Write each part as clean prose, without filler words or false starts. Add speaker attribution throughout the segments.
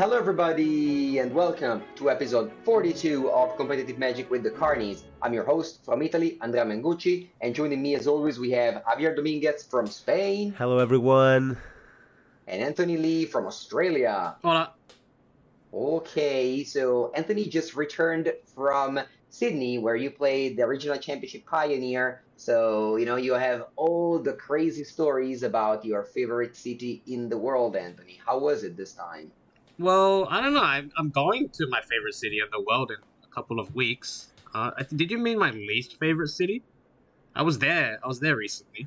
Speaker 1: Hello everybody and welcome to episode 42 of Competitive Magic with the Carnies. I'm your host from Italy, Andrea Mengucci, and joining me as always we have Javier Dominguez from Spain.
Speaker 2: Hello everyone.
Speaker 1: And Anthony Lee from Australia.
Speaker 3: Hola.
Speaker 1: Okay, so Anthony just returned from Sydney where you played the Regional Championship Pioneer. So, you have all the crazy stories about your favorite city in the world, Anthony. How was it this time?
Speaker 3: Well, I don't know. I'm going to my favorite city in the world in a couple of weeks. Did you mean my least favorite city? I was there recently.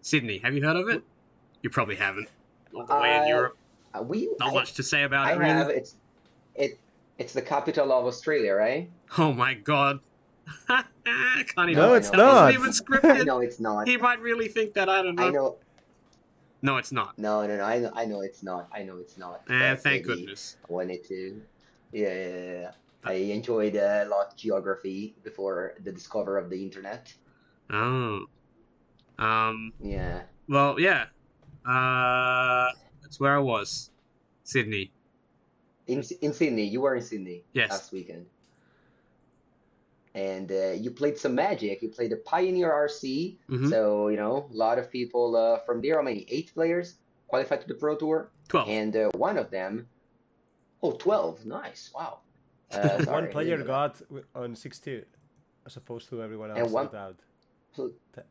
Speaker 3: Sydney. Have you heard of it? You probably haven't. All the way in Europe. Not much to say about it, really.
Speaker 1: I have. It's the capital of Australia, right?
Speaker 3: Oh my god. Can't even.
Speaker 2: No, it's not.
Speaker 3: It's not even scripted.
Speaker 1: No, it's not.
Speaker 3: He might really think that. I don't know.
Speaker 1: I know.
Speaker 3: No, it's not.
Speaker 1: No. I know it's not.
Speaker 3: Thank goodness.
Speaker 1: I wanted to. Yeah. I enjoyed a lot of geography before the discovery of the internet.
Speaker 3: Oh.
Speaker 1: Yeah.
Speaker 3: Well, yeah. That's where I was. Sydney.
Speaker 1: In Sydney, you were in Sydney last weekend. And you played some Magic. You played the Pioneer RC.
Speaker 3: Mm-hmm.
Speaker 1: So, a lot of people from there, how many? 8 players qualified to the Pro Tour?
Speaker 3: 12.
Speaker 1: And one of them, 12. Nice. Wow.
Speaker 2: One player got on 6-2 as opposed to everyone else without.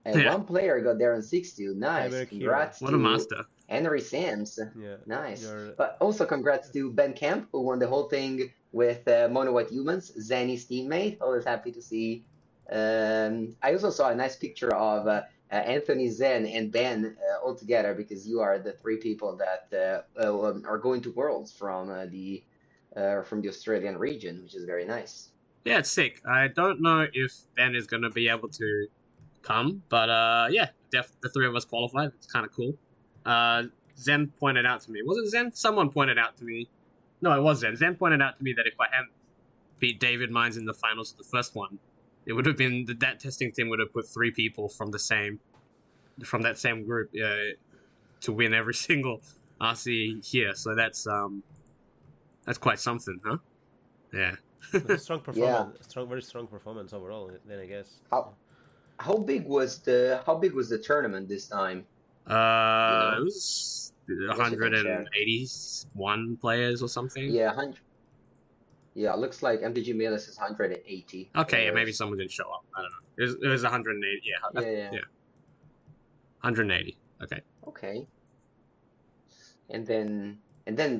Speaker 1: And one player got there on 6-2. Nice. Congrats
Speaker 3: what a master.
Speaker 1: Henry Sams.
Speaker 2: Yeah.
Speaker 1: Nice. But also congrats to Ben Camp, who won the whole thing with Mono White Humans, Zenny's teammate. Always happy to see. I also saw a nice picture of Anthony, Zen, and Ben all together because you are the 3 people that are going to Worlds from the Australian region, which is very nice.
Speaker 3: Yeah, it's sick. I don't know if Ben is going to be able to come, but the 3 of us qualified. It's kind of cool. Zen pointed out to me. Was it Zen? Someone pointed out to me. No, it was Zen. Zen pointed out to me that if I hadn't beat David Mines in the finals of the first one, it would have been that testing team would have put 3 people from that same group to win every single RC here. So that's quite something, huh? Yeah.
Speaker 2: A strong performance. Very strong performance overall. Then I guess.
Speaker 1: How big was the tournament this time?
Speaker 3: It was 181 players or something.
Speaker 1: Yeah, 100. Yeah, it looks like MTGFinance is 180.
Speaker 3: Okay, maybe someone didn't show up. I don't know. It was 180. Yeah. 180. Okay.
Speaker 1: Okay. And then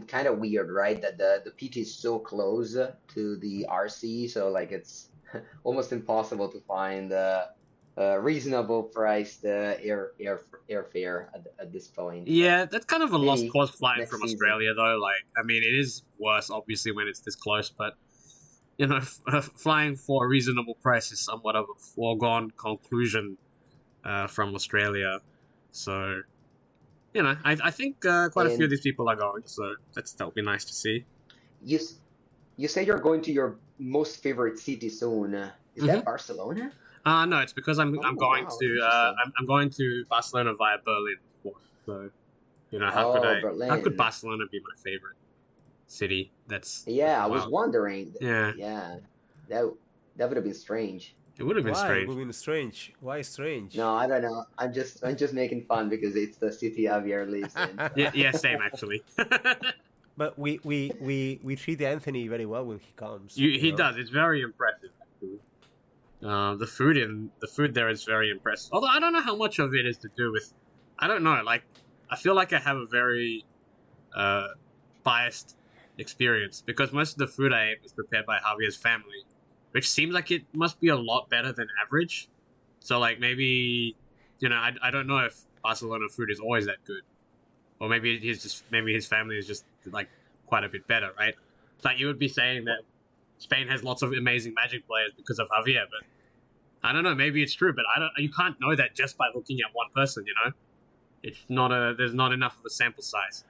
Speaker 1: kind of weird, right? That the PT is so close to the RC, so like it's almost impossible to find reasonable priced airfare at this point.
Speaker 3: Yeah, that's kind of a lost cause flying from Australia, though. Like, I mean, it is worse, obviously, when it's this close, but, flying for a reasonable price is somewhat of a foregone conclusion from Australia. So, I think quite a few of these people are going, so that'll be nice to see.
Speaker 1: You say you're going to your most favorite city soon. Is that Barcelona?
Speaker 3: No, it's because I'm going to Barcelona via Berlin, of course. So, how could Barcelona be my favorite city?
Speaker 1: I was wondering.
Speaker 3: Yeah.
Speaker 1: That would have been strange.
Speaker 3: It would have been strange.
Speaker 2: Why would have been strange? Why strange?
Speaker 1: No, I don't know. I'm just making fun because it's the city Javier lives in. So.
Speaker 3: Yeah, same actually.
Speaker 2: But we treat Anthony very well when he comes.
Speaker 3: He does. It's very impressive, actually. The food there is very impressive. Although I don't know how much of it is to do with, I don't know. Like, I feel like I have a very biased experience because most of the food I ate was prepared by Javier's family, which seems like it must be a lot better than average. So like maybe, I don't know if Barcelona food is always that good, or maybe his family is just like quite a bit better, right? It's like you would be saying that Spain has lots of amazing Magic players because of Javier, but I don't know. Maybe it's true, but you can't know that just by looking at one person. It's there's not enough of a sample size.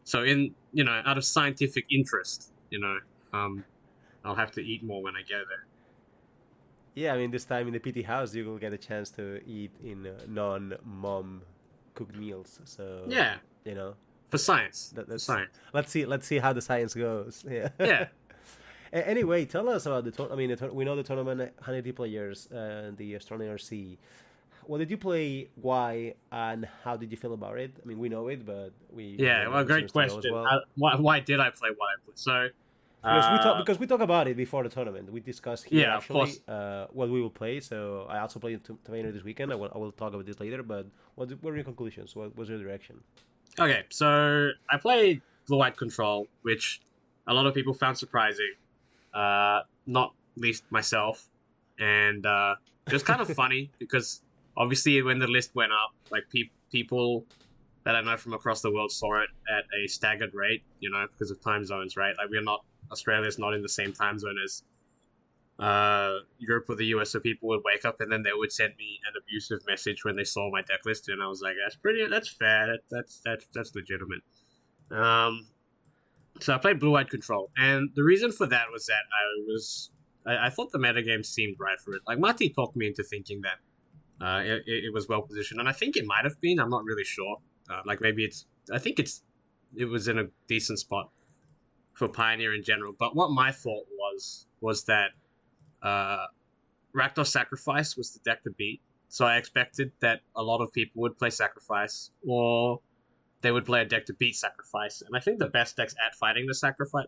Speaker 3: So out of scientific interest, I'll have to eat more when I go there.
Speaker 2: Yeah, I mean, this time in the PT house, you will get a chance to eat in non-mom cooked meals. So
Speaker 3: yeah, For science.
Speaker 2: That's
Speaker 3: Science.
Speaker 2: Let's see how the science goes. Yeah.
Speaker 3: Yeah.
Speaker 2: Anyway, tell us about the tournament. I mean, we know the tournament, 180 players, the Australian RC. What did you play? Why? And how did you feel about it? I mean, we know it, but we
Speaker 3: Yeah, well, great question.
Speaker 2: Well.
Speaker 3: Why did I play what I played? So
Speaker 2: because we talk about it before the tournament. We discussed here actually what we will play. So I also played Taverna this weekend. I will talk about this later. But what were your conclusions? What was your direction?
Speaker 3: Okay, so I played Blue-White Control, which a lot of people found surprising. Not least myself, and it was kind of funny because obviously when the list went up, like people that I know from across the world saw it at a staggered rate, because of time zones, right? Like Australia's not in the same time zone as Europe or the US, so people would wake up and then they would send me an abusive message when they saw my deck list, and I was like, that's fair, that's legitimate. So I played Blue-White Control, and the reason for that was that I thought the metagame seemed right for it. Like, Marty talked me into thinking that it was well positioned, and I think it might have been. I'm not really sure. I think it was in a decent spot for Pioneer in general. But what my thought was that Rakdos Sacrifice was the deck to beat. So I expected that a lot of people would play Sacrifice, or they would play a deck to beat Sacrifice. And I think the best decks at fighting the Sacrifice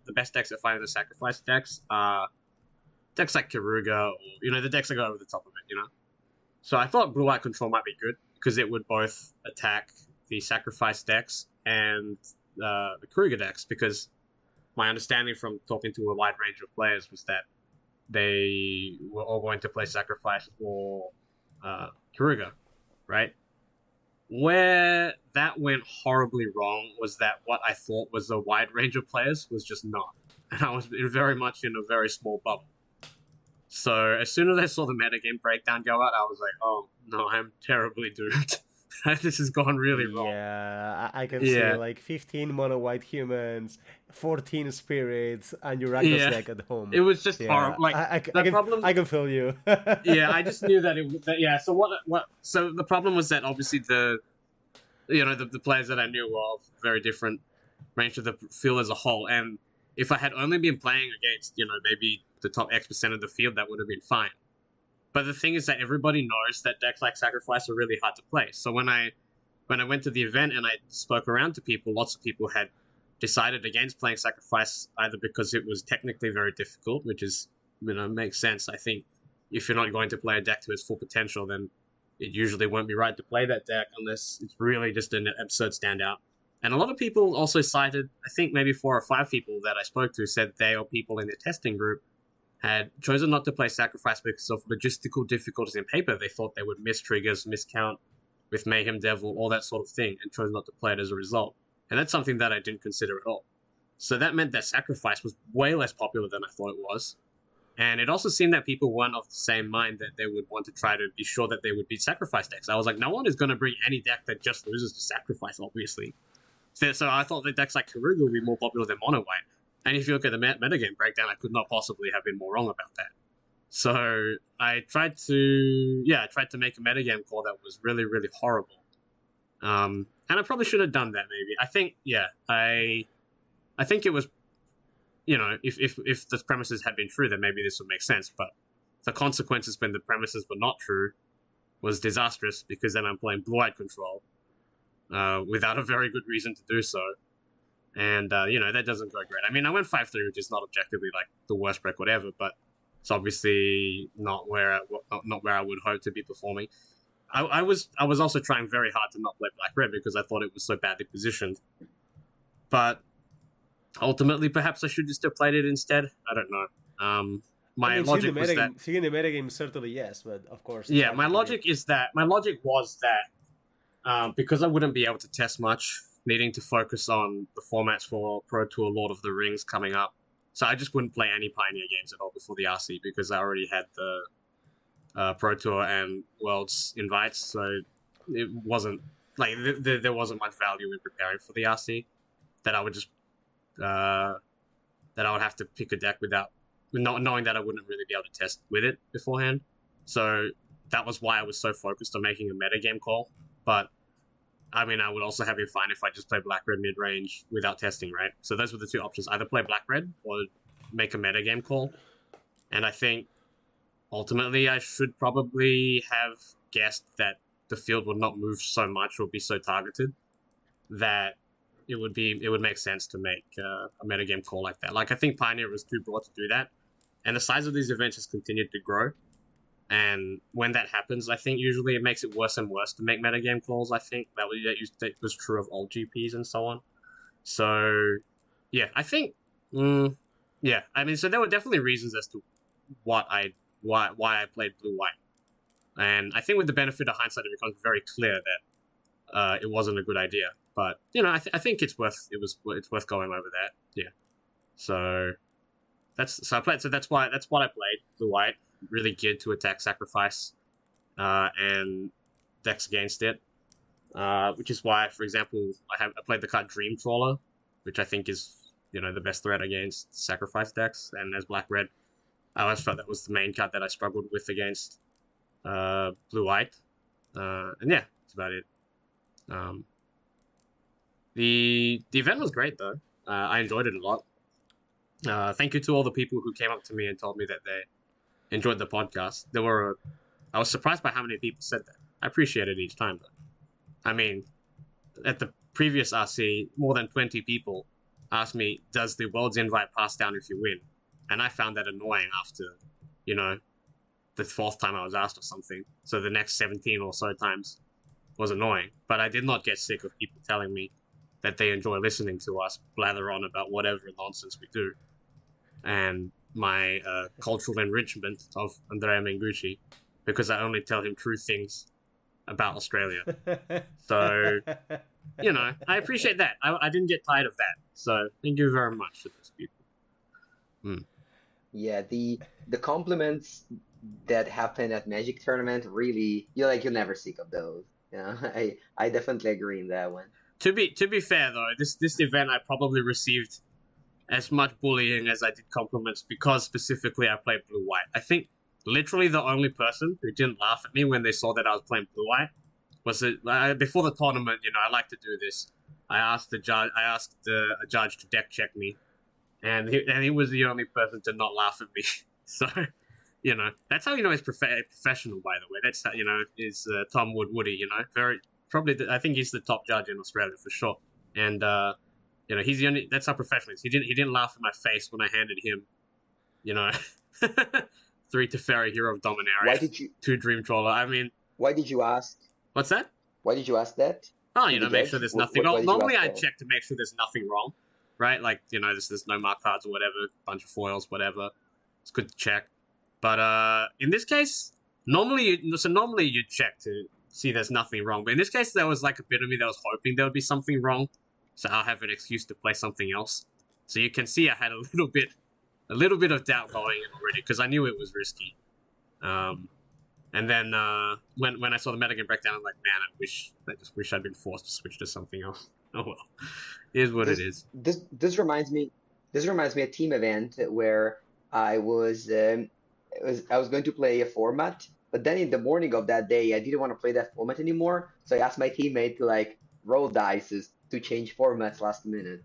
Speaker 3: decks are decks like Kiruga, or, the decks that go over the top of it, So I thought Blue-White Control might be good, because it would both attack the Sacrifice decks and the Kiruga decks, because my understanding from talking to a wide range of players was that they were all going to play Sacrifice or Kiruga, right? Where that went horribly wrong was that what I thought was a wide range of players was just not. And I was very much in a very small bubble. So as soon as I saw the metagame breakdown go out, I was like, oh, no, I'm terribly doomed. This has gone really wrong.
Speaker 2: Yeah, I can see like 15 mono white humans, 14 spirits, and your Rakdos deck at home.
Speaker 3: It was just horrible. Like,
Speaker 2: I can feel you.
Speaker 3: Yeah, I just knew that so so the problem was that obviously the players that I knew were of very different range of the field as a whole, and if I had only been playing against, maybe the top X% of the field, that would have been fine. But the thing is that everybody knows that decks like Sacrifice are really hard to play. So when I went to the event and I spoke around to people, lots of people had decided against playing Sacrifice, either because it was technically very difficult, which is, makes sense. I think if you're not going to play a deck to its full potential, then it usually won't be right to play that deck unless it's really just an absurd standout. And a lot of people also cited, I think maybe 4 or 5 people that I spoke to said they or people in their testing group had chosen not to play Sacrifice because of logistical difficulties in paper. They thought they would miss triggers, miscount with Mayhem Devil, all that sort of thing, and chose not to play it as a result. And that's something that I didn't consider at all. So that meant that Sacrifice was way less popular than I thought it was. And it also seemed that people weren't of the same mind that they would want to try to be sure that they would beat Sacrifice decks. I was like, no one is going to bring any deck that just loses to Sacrifice, obviously. So I thought that decks like Kiruga would be more popular than Mono White. And if you look at the metagame breakdown, I could not possibly have been more wrong about that. So I tried to make a metagame call that was really, really horrible. And I probably should have done that, maybe. I think it was, if the premises had been true, then maybe this would make sense. But the consequences when the premises were not true was disastrous, because then I'm playing Blue-White Control without a very good reason to do so. And, that doesn't go great. I mean, I went 5-3, which is not objectively, like, the worst record ever, but it's obviously not where I would hope to be performing. I was also trying very hard to not play Black-Red because I thought it was so badly positioned. But ultimately, perhaps I should just have played it instead. I don't know. My logic was that...
Speaker 2: Seeing the metagame, certainly yes, but of course...
Speaker 3: Yeah, my logic was that because I wouldn't be able to test much, needing to focus on the formats for Pro Tour Lord of the Rings coming up. So I just wouldn't play any Pioneer games at all before the RC, because I already had the Pro Tour and Worlds invites, so it wasn't, like, there wasn't much value in preparing for the RC, that I would just, that I would have to pick a deck without, not knowing that I wouldn't really be able to test with it beforehand. So that was why I was so focused on making a metagame call. But I mean, I would also have been fine if I just play black-red mid-range without testing, right? So those were the two options. Either play black-red or make a metagame call. And I think, ultimately, I should probably have guessed that the field would not move so much or be so targeted that it would make sense to make a metagame call like that. Like, I think Pioneer was too broad to do that. And the size of these events has continued to grow. And when that happens, I think usually it makes it worse and worse to make metagame calls. I think that was true of all GPs and so on. So, yeah, I think, yeah, I mean, so there were definitely reasons as to why I played blue-white. And I think with the benefit of hindsight, it becomes very clear that it wasn't a good idea. But, you know, I think it's worth going over that. Yeah. So that's why I played blue-white. Really geared to attack sacrifice and decks against it, which is why, for example, I played the card Dream Trawler, which I think is, you know, the best threat against sacrifice decks. And as black-red, I always felt that was the main card that I struggled with against blue-white. And yeah, that's about it. The event was great though. I enjoyed it a lot. Thank you to all the people who came up to me and told me that they enjoyed the podcast. I was surprised by how many people said that. I appreciate it each time, though. I mean, at the previous RC, more than 20 people asked me, does the World's Invite pass down if you win? And I found that annoying after, you know, the fourth time I was asked or something. So the next 17 or so times was annoying. But I did not get sick of people telling me that they enjoy listening to us blather on about whatever nonsense we do. And my cultural enrichment of Andrea Mengucci, because I only tell him true things about Australia. So, you know, I appreciate that. I didn't get tired of that. So thank you very much to those people.
Speaker 1: Yeah, the compliments that happen at Magic tournament really, you're never sick of those. Yeah, I definitely agree in that one.
Speaker 3: To be fair though, this event I probably received as much bullying as I did compliments because specifically I played blue-white. I think literally the only person who didn't laugh at me when they saw that I was playing blue-white was before the tournament. You know, I like to do this. I asked a judge to deck check me, and he was the only person to not laugh at me. So, you know, that's how you know he's professional. By the way, that's how you know is Tom Woody. You know, I think he's the top judge in Australia for sure, and. You know, he's the only. That's how professional he is. He didn't laugh in my face when I handed him, you know, 3 Teferi, Hero of Dominaria, 2 Dream Trawler. I mean,
Speaker 1: why did you ask?
Speaker 3: What's that?
Speaker 1: Why did you ask that?
Speaker 3: Oh, you know, make sure there's nothing wrong. Normally, I check to make sure there's nothing wrong, right? Like, you know, there's no mark cards or whatever, bunch of foils, whatever. It's good to check. But in this case, normally you check to see there's nothing wrong. But in this case, there was like a bit of me that was hoping there would be something wrong. So I'll have an excuse to play something else. So you can see I had a little bit of doubt going in already because I knew it was risky. And then when I saw the metagame breakdown, I'm like, man, I just wish I'd been forced to switch to something else. Oh well, it is what it is.
Speaker 1: This reminds me of a team event where I was going to play a format, but then in the morning of that day, I didn't want to play that format anymore. So I asked my teammate to like roll dice to change formats last minute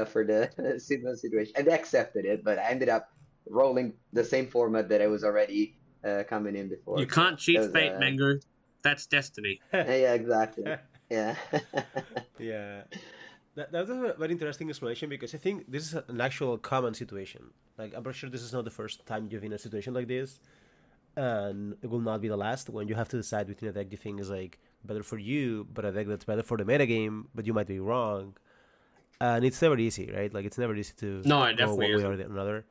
Speaker 1: for the similar situation, and they accepted it. But I ended up rolling the same format that I was already coming in before.
Speaker 3: You can't cheat fate, Mango. That's destiny.
Speaker 1: Yeah, exactly. Yeah.
Speaker 2: Yeah. That's a very interesting explanation because I think this is an actual common situation. Like, I'm pretty sure this is not the first time you've been in a situation like this, and it will not be the last when you have to decide between a deck you think is like better for you, but a deck that's better for the metagame, but you might be wrong. And it's never easy, right? Like, it's never easy to
Speaker 3: go
Speaker 2: one way or another.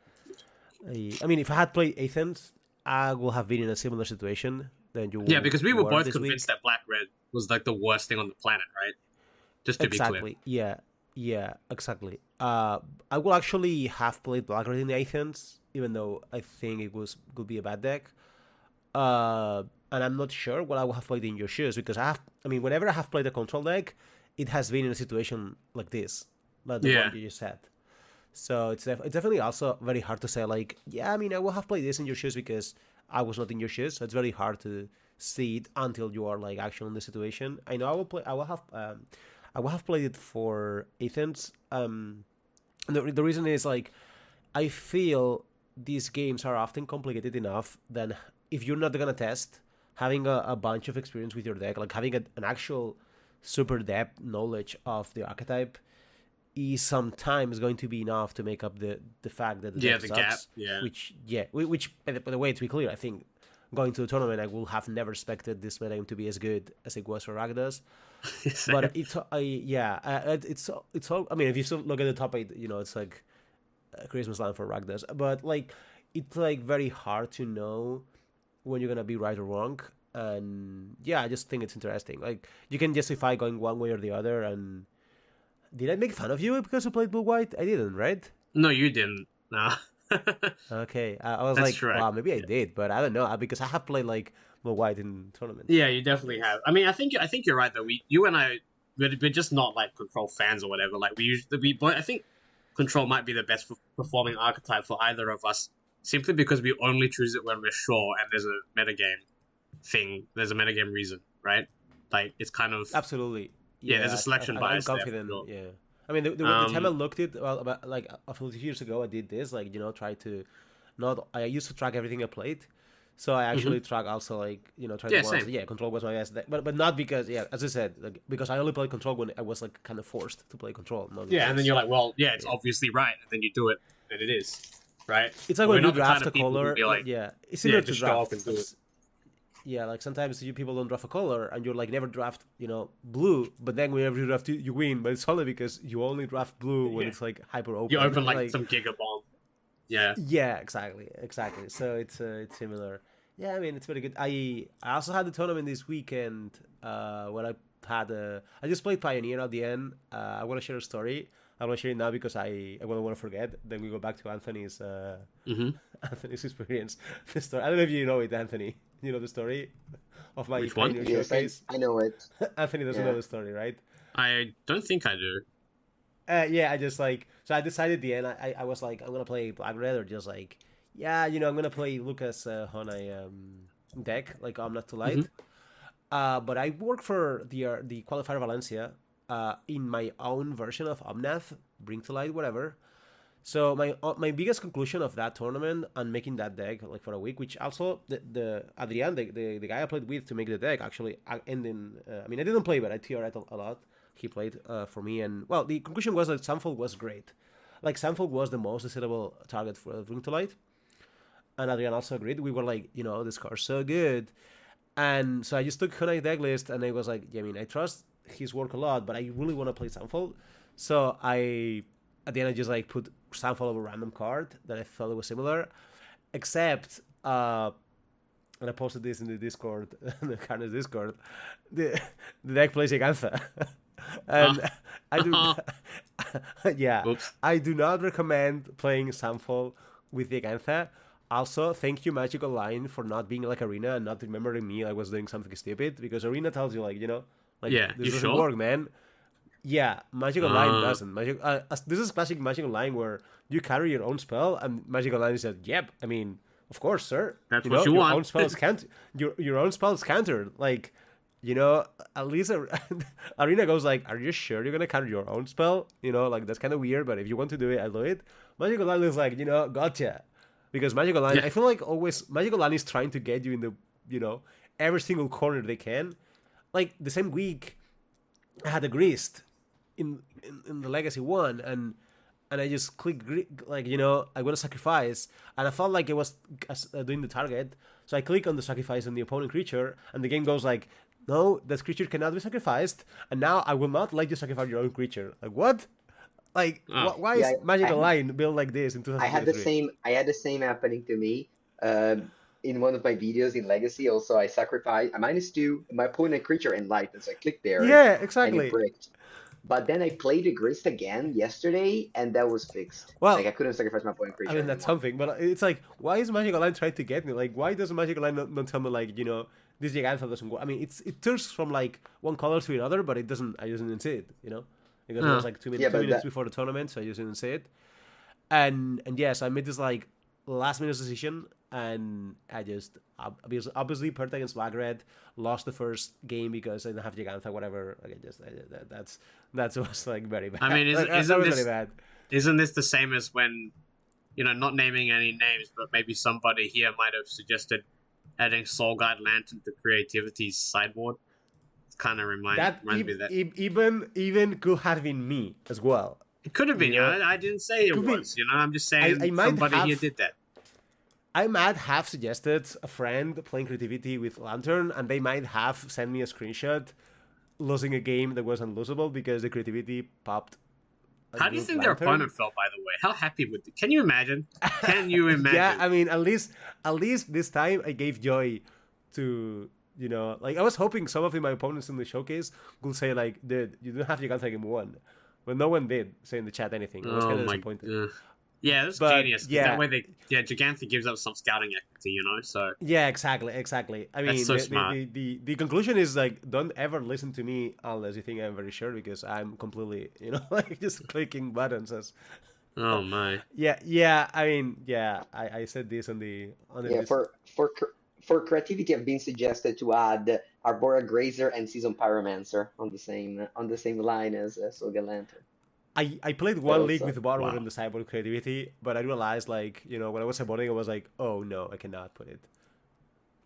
Speaker 2: I mean, if I had played Athens, I would have been in a similar situation than you.
Speaker 3: Yeah, because we were both convinced that black-red was like the worst thing on the planet, right? Just to be clear.
Speaker 2: Yeah, exactly. I will actually have played black-red in the Athens, even though I think it could be a bad deck. And I'm not sure what I would have played in your shoes because whenever I have played a control deck, it has been in a situation like this, like the one you just had. So it's definitely also very hard to say like, yeah, I mean, I will have played this in your shoes because I was not in your shoes. So it's very hard to seed until you are like actually in the situation. I know I will have played it for Athens. The reason is like I feel these games are often complicated enough that if you're not gonna test, having a bunch of experience with your deck, like having an actual super depth knowledge of the archetype, is sometimes going to be enough to make up the fact that the deck
Speaker 3: the
Speaker 2: sucks.
Speaker 3: gap. Yeah.
Speaker 2: Which by the way, to be clear, I think going to the tournament, I will have never expected this metagame to be as good as it was for Rakdos. But it's all. I mean, if you still look at the top 8, it's like a Christmas land for Rakdos. But like, it's like very hard to know when you're gonna be right or wrong. And yeah, I just think it's interesting. Like, you can justify going one way or the other. And did I make fun of you because you played blue white? I didn't, right?
Speaker 3: No, you didn't. No.
Speaker 2: Okay, I was
Speaker 3: That's
Speaker 2: like,
Speaker 3: correct.
Speaker 2: wow, maybe I did, but I don't know because I have played like blue white in tournaments.
Speaker 3: Yeah, you definitely have. I mean, I think you're right though. You and I, we're just not like Control fans or whatever. Like I think Control might be the best performing archetype for either of us, simply because we only choose it when we're sure and there's a metagame thing. There's a metagame reason, right? Like, it's kind of
Speaker 2: Absolutely.
Speaker 3: Yeah, there's a selection bias.
Speaker 2: I'm confident.
Speaker 3: There,
Speaker 2: yeah. I mean, the time I looked at, well, about like a few years ago, I did this, like, try to I used to track everything I played. So I actually track also, like, try to once. Yeah, Control was my best deck. But not because, as I said, like, because I only played Control when I was, like, kind of forced to play Control.
Speaker 3: And then you're like, well, it's obviously right. And then you do it, and it is, right?
Speaker 2: It's like when you draft a color.
Speaker 3: Like,
Speaker 2: it's similar to
Speaker 3: just
Speaker 2: draft.
Speaker 3: and do it.
Speaker 2: Yeah, like sometimes people don't draft a color, and you're like, never draft, blue, but then whenever you draft you win, but it's only because you only draft blue when it's like hyper open.
Speaker 3: You open like some Giga Bomb. Yeah.
Speaker 2: Yeah, exactly. So it's similar. Yeah, I mean, it's very good. I also had the tournament this weekend when I just played Pioneer at the end. I want to share a story. I want to share it now because I don't want to forget. Then we go back to Anthony's Anthony's experience. The story. I don't know if you know it, Anthony. You know the story of my Pioneer showcase?
Speaker 1: I know it.
Speaker 2: Anthony doesn't know the story, right?
Speaker 3: I don't think I do.
Speaker 2: I just like, so I decided at the end, I was like, I'm going to play Black Red, or just like, I'm going to play Lucas Honai deck, like I'm Not Too Light. But I work for the Qualifier Valencia in my own version of Omnath, Bring to Light, whatever. So my biggest conclusion of that tournament and making that deck like for a week, which also the Adrian, the guy I played with to make the deck, actually ending. I mean, I didn't play, but I TR'd a lot. He played for me, and well, the conclusion was that Samfold was great. Like, Samfold was the most desirable target for Bring to Light, and Adrian also agreed. We were like, this card's so good, and so I just took Hunai deck list, and I was like, I mean, I trust his work a lot, but I really want to play Samfold, so at the end I just like put Samfold of a random card that I felt was similar, except and I posted this in the Discord, the Carnage Discord. The deck plays Egantha. And I do I do not recommend playing Samfold with the Egantha. Also, thank you Magic Online for not being like Arena and not remembering me I was doing something stupid, because Arena tells you like, this doesn't work, man. Yeah, Magic Online doesn't. This is classic Magic Online where you carry your own spell, and Magic Online said, "Yep, I mean, of course, sir.
Speaker 3: That's what you want.
Speaker 2: Own spells your own spells countered. Like, at least Arena goes like, are you sure you're gonna counter your own spell? Like, that's kind of weird, but if you want to do it, I'll do it. Magic Online is like, gotcha, because Magic Online, I feel like always Magic Online is trying to get you in the, every single corner they can. Like, the same week, I had a Grist in the Legacy one, and I just clicked, like, I want to sacrifice, and I felt like it was doing the target, so I click on the sacrifice on the opponent creature, and the game goes like, no, this creature cannot be sacrificed, and now I will not let you sacrifice your own creature. Like, what? Like, why is Magic Online built like this in 2023?
Speaker 1: I had the same happening to me. In one of my videos in Legacy, also I sacrificed a -2 my opponent creature in light, and so I clicked there.
Speaker 2: Yeah, exactly.
Speaker 1: And it bricked. But then I played the Grist again yesterday, and that was fixed.
Speaker 2: Well,
Speaker 1: like, I couldn't sacrifice my opponent creature.
Speaker 2: I mean, that's something, but it's like, why is Magic Online trying to get me? Like, why doesn't Magic Online not tell me, like, this Gigantha doesn't work? I mean, it turns from like one color to another, but it doesn't. I just didn't see it, because it was like 2 minutes before the tournament, so I just didn't see it. And yes, I made this like last minute decision, and I just obviously Perth against Black Red lost the first game because I didn't have Gigantha, whatever. Like that was like very bad.
Speaker 3: I mean,
Speaker 2: that was really bad.
Speaker 3: Isn't this the same as when, not naming any names, but maybe somebody here might have suggested adding Soul Guide Lantern to Creativity's sideboard? Kind of reminds me of that.
Speaker 2: Even could have been me as well.
Speaker 3: It could have been. I didn't say it was. I'm just saying somebody here did that.
Speaker 2: I might have suggested a friend playing Creativity with Lantern, and they might have sent me a screenshot losing a game that was unlosable because the Creativity popped.
Speaker 3: How do you think their opponent felt, by the way? How happy would they? Can you imagine? Can you imagine?
Speaker 2: Yeah, I mean, at least this time I gave joy to, like I was hoping some of my opponents in the showcase would say like, dude, you don't have Gigantha game 1. But no one did say in the chat anything. I was kind of disappointed.
Speaker 3: Yeah, that's genius. Yeah. That way Gigantha gives up some scouting equity, so.
Speaker 2: Yeah, exactly. I mean,
Speaker 3: so smart.
Speaker 2: The conclusion is like, don't ever listen to me unless you think I'm very sure, because I'm completely, like just clicking buttons as.
Speaker 3: Oh my.
Speaker 2: Yeah. I mean, I said this on the.
Speaker 1: For Creativity, I've been suggested to add Arbora Grazer and Season Pyromancer on the same line as Soga Lantern.
Speaker 2: I played one league with Borrower in the sideboard Creativity, but I realized, like, when I was sideboarding, I was like, oh no, I cannot put it.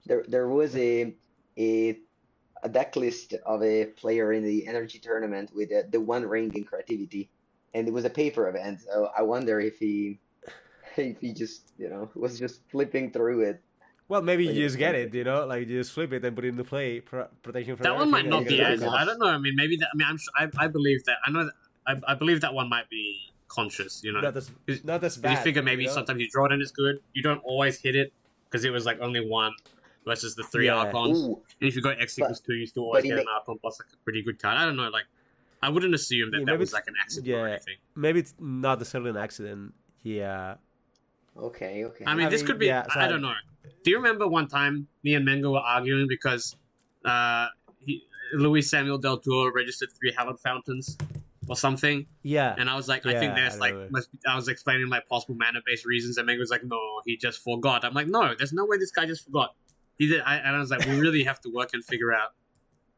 Speaker 1: There was a deck list of a player in the Energy tournament with the one ring in Creativity, and it was a paper event. So I wonder if he just was just flipping through it.
Speaker 2: Well, maybe you just get it, like you just flip it and put it into play. Protection for
Speaker 3: that one might not be as. I don't know. I mean, maybe that. I mean, I believe that. I know. I believe that one might be conscious.
Speaker 2: Not as bad.
Speaker 3: You figure maybe sometimes you draw it and it's good. You don't always hit it because it was like only 1 versus the 3 Archons. Ooh. And if you got X equals 2, you still always get an Archon plus like a pretty good card. I don't know. Like, I wouldn't assume that was like an accident or anything.
Speaker 2: Maybe it's not necessarily an accident. Yeah.
Speaker 1: Okay.
Speaker 3: I mean, this could be. Yeah, I don't know. Do you remember one time me and Mengo were arguing because Luis Samuel Del Toro registered 3 Hallowed Fountains or something?
Speaker 2: Yeah.
Speaker 3: And I was like, I think there's I was explaining like possible mana-based reasons, and Mengo was like, no, he just forgot. I'm like, no, there's no way this guy just forgot. He did. And I was like, we really have to work and figure out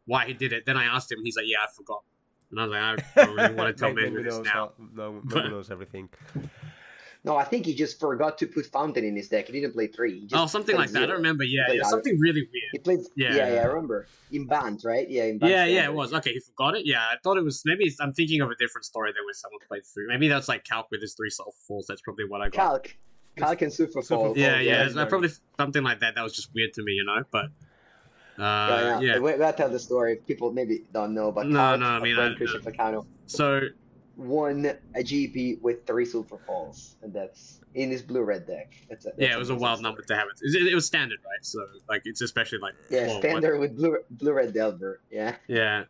Speaker 3: why he did it. Then I asked him, he's like, yeah, I forgot. And I was like, I don't really want to tell Mengo this now.
Speaker 2: No one knows everything.
Speaker 1: No, I think he just forgot to put Fountain in his deck. He didn't play 3. He just
Speaker 3: something like 0. that. I don't remember. Yeah, something really weird.
Speaker 1: He played. Yeah, I remember. In Bant, right? Yeah, in Bant.
Speaker 3: Yeah, it was. Okay, he forgot it. Yeah, I thought it was. Maybe I'm thinking of a different story than when someone played 3. Maybe that's like Calc with his 3 Sulfur Falls. That's probably what I got.
Speaker 1: Calc and Super Falls.
Speaker 3: Yeah. Probably something like that. That was just weird to me, But. Yeah.
Speaker 1: We'll tell the story. People maybe don't know, but
Speaker 3: no. I mean,
Speaker 1: Christian Placano.
Speaker 3: So.
Speaker 1: Won a GP with 3 Super Falls, and that's in his blue-red deck. That's
Speaker 3: it was a wild number to have. It was standard, right? So like it's especially like
Speaker 1: standard with blue-red Delver. Yeah.
Speaker 3: Yeah,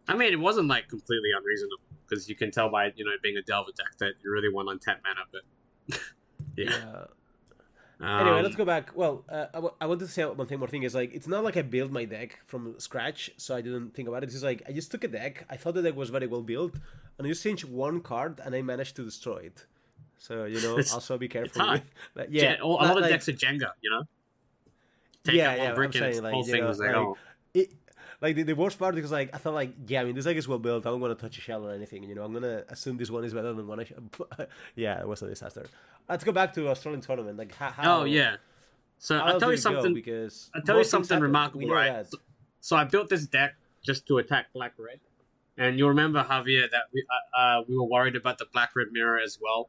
Speaker 3: I mean it wasn't like completely unreasonable because you can tell by it being a Delver deck that you really want untapped mana, but yeah.
Speaker 2: Anyway, let's go back. Well, I wanted to say one thing is like it's not like I built my deck from scratch, so I didn't think about it. It's just like I just took a deck. I thought the deck was very well built, and I just changed 1 card, and I managed to destroy it. So also be careful.
Speaker 3: It's hard. A lot of decks are Jenga. Take out one brick and
Speaker 2: saying,
Speaker 3: whole thing was like,
Speaker 2: the worst part is like I felt like this deck is well built. I don't want to touch a shell or anything. I'm gonna assume this one is better than one. Yeah, it was a disaster. Let's go back to Australian tournament. Like how?
Speaker 3: Oh yeah. So I'll tell you something. I'll tell you something remarkable, right? So I built this deck just to attack Black Red, and you'll remember Javier that we were worried about the Black Red mirror as well.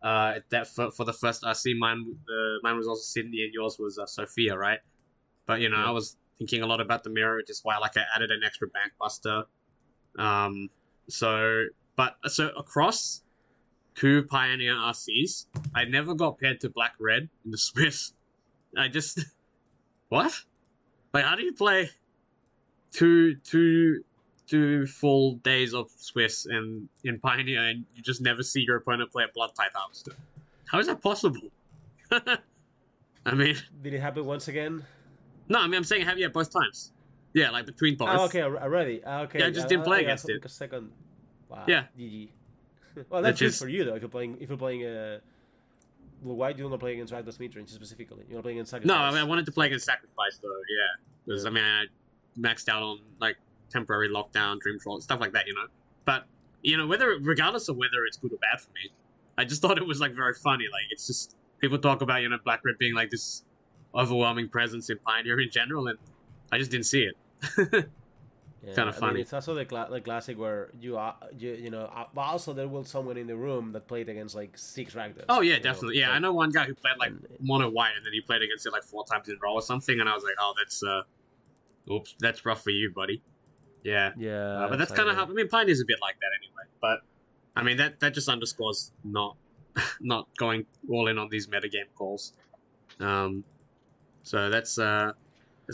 Speaker 3: That for the first RC, mine was also Sydney, and yours was Sophia, right? But I was thinking a lot about the mirror, which is why I added an extra bank buster. So across 2 Pioneer RCs, I never got paired to Black Red in the Swiss. I just what? Like, how do you play two full days of Swiss and in Pioneer and you just never see your opponent play a Blood type Harvester? How is that possible? I mean,
Speaker 2: did it happen once again?
Speaker 3: No, I mean I'm saying both times. Yeah, like between both.
Speaker 2: Oh, okay, already. Okay.
Speaker 3: Yeah, I just didn't play against it.
Speaker 2: A second. Wow.
Speaker 3: Yeah.
Speaker 2: GG. Well, that's good for you though. If you're playing why do you want to play against Rakdos midrange specifically? You want to play against Sacrifice?
Speaker 3: No, I mean, I wanted to play against Sacrifice though. Yeah, because I mean, I maxed out on like temporary lockdown, dream troll, stuff like that. But regardless of whether it's good or bad for me, I just thought it was like very funny. Like it's just people talk about Black Red being like this overwhelming presence in Pioneer in general, and I just didn't see it. Kind of funny.
Speaker 2: I mean, it's also the classic where but also there was someone in the room that played against like 6 Rakdos.
Speaker 3: Oh yeah, definitely. Yeah, I know one guy who played like mono white, and then he played against it like 4 times in a row or something, and I was like, oh, that's rough for you, buddy. Yeah.
Speaker 2: Yeah.
Speaker 3: But that's kind of how Pioneer's a bit like that anyway. But I mean that just underscores not going all in on these metagame calls. So that's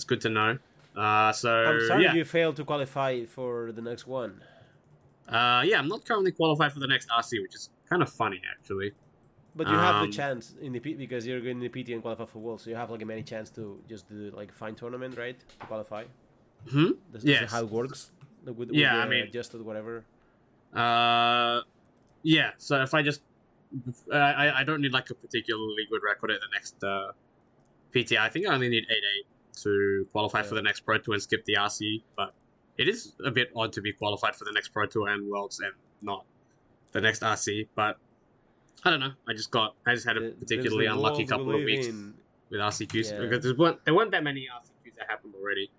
Speaker 3: good to know. I'm
Speaker 2: sorry you failed to qualify for the next one.
Speaker 3: I'm not currently qualified for the next RC, which is kind of funny actually.
Speaker 2: But you have the chance in the because you're going in the PT and qualify for Worlds, so you have like a many chance to just do like fine tournament, right? To qualify.
Speaker 3: Hmm.
Speaker 2: This is how it works. I mean, just whatever.
Speaker 3: Yeah. So if I just, I don't need like a particularly good record at the next PT. I think I only need 8-8 to qualify for the next Pro Tour and skip the RC. But it is a bit odd to be qualified for the next Pro Tour and Worlds and not the next RC. But I don't know. I just had a particularly unlucky couple of weeks with RCQs because there weren't that many RCQs that happened already.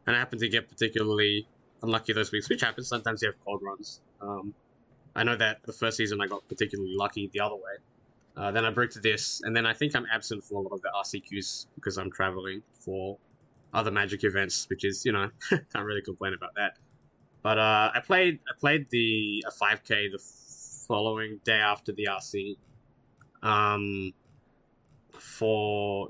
Speaker 3: And I happened to get particularly unlucky those weeks, which happens. Sometimes you have cold runs. I know that the first season I got particularly lucky the other way. Then I broke to this, and then I think I'm absent for a lot of the RCQs because I'm traveling for other Magic events, which is, can't really complain about that. But I played a 5K the following day after the RC, for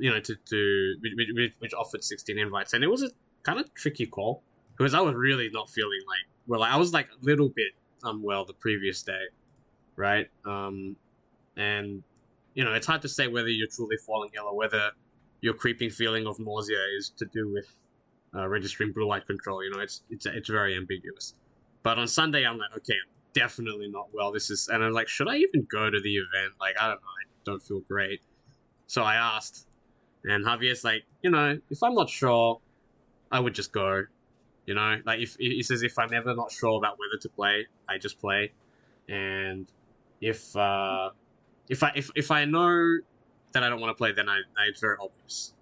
Speaker 3: which offered 16 invites, and it was a kind of tricky call because I was really not feeling I was like a little bit unwell the previous day, right? And it's hard to say whether you're truly falling ill or whether your creeping feeling of nausea is to do with registering blue light control. It's very ambiguous. But on Sunday, I'm like, okay, I'm definitely not well. And I'm like, should I even go to the event? Like, I don't know, I don't feel great. So I asked, and Javier's like, if I'm not sure, I would just go. Like if he says if I'm ever not sure about whether to play, I just play, and if I know that I don't want to play, then it's very obvious,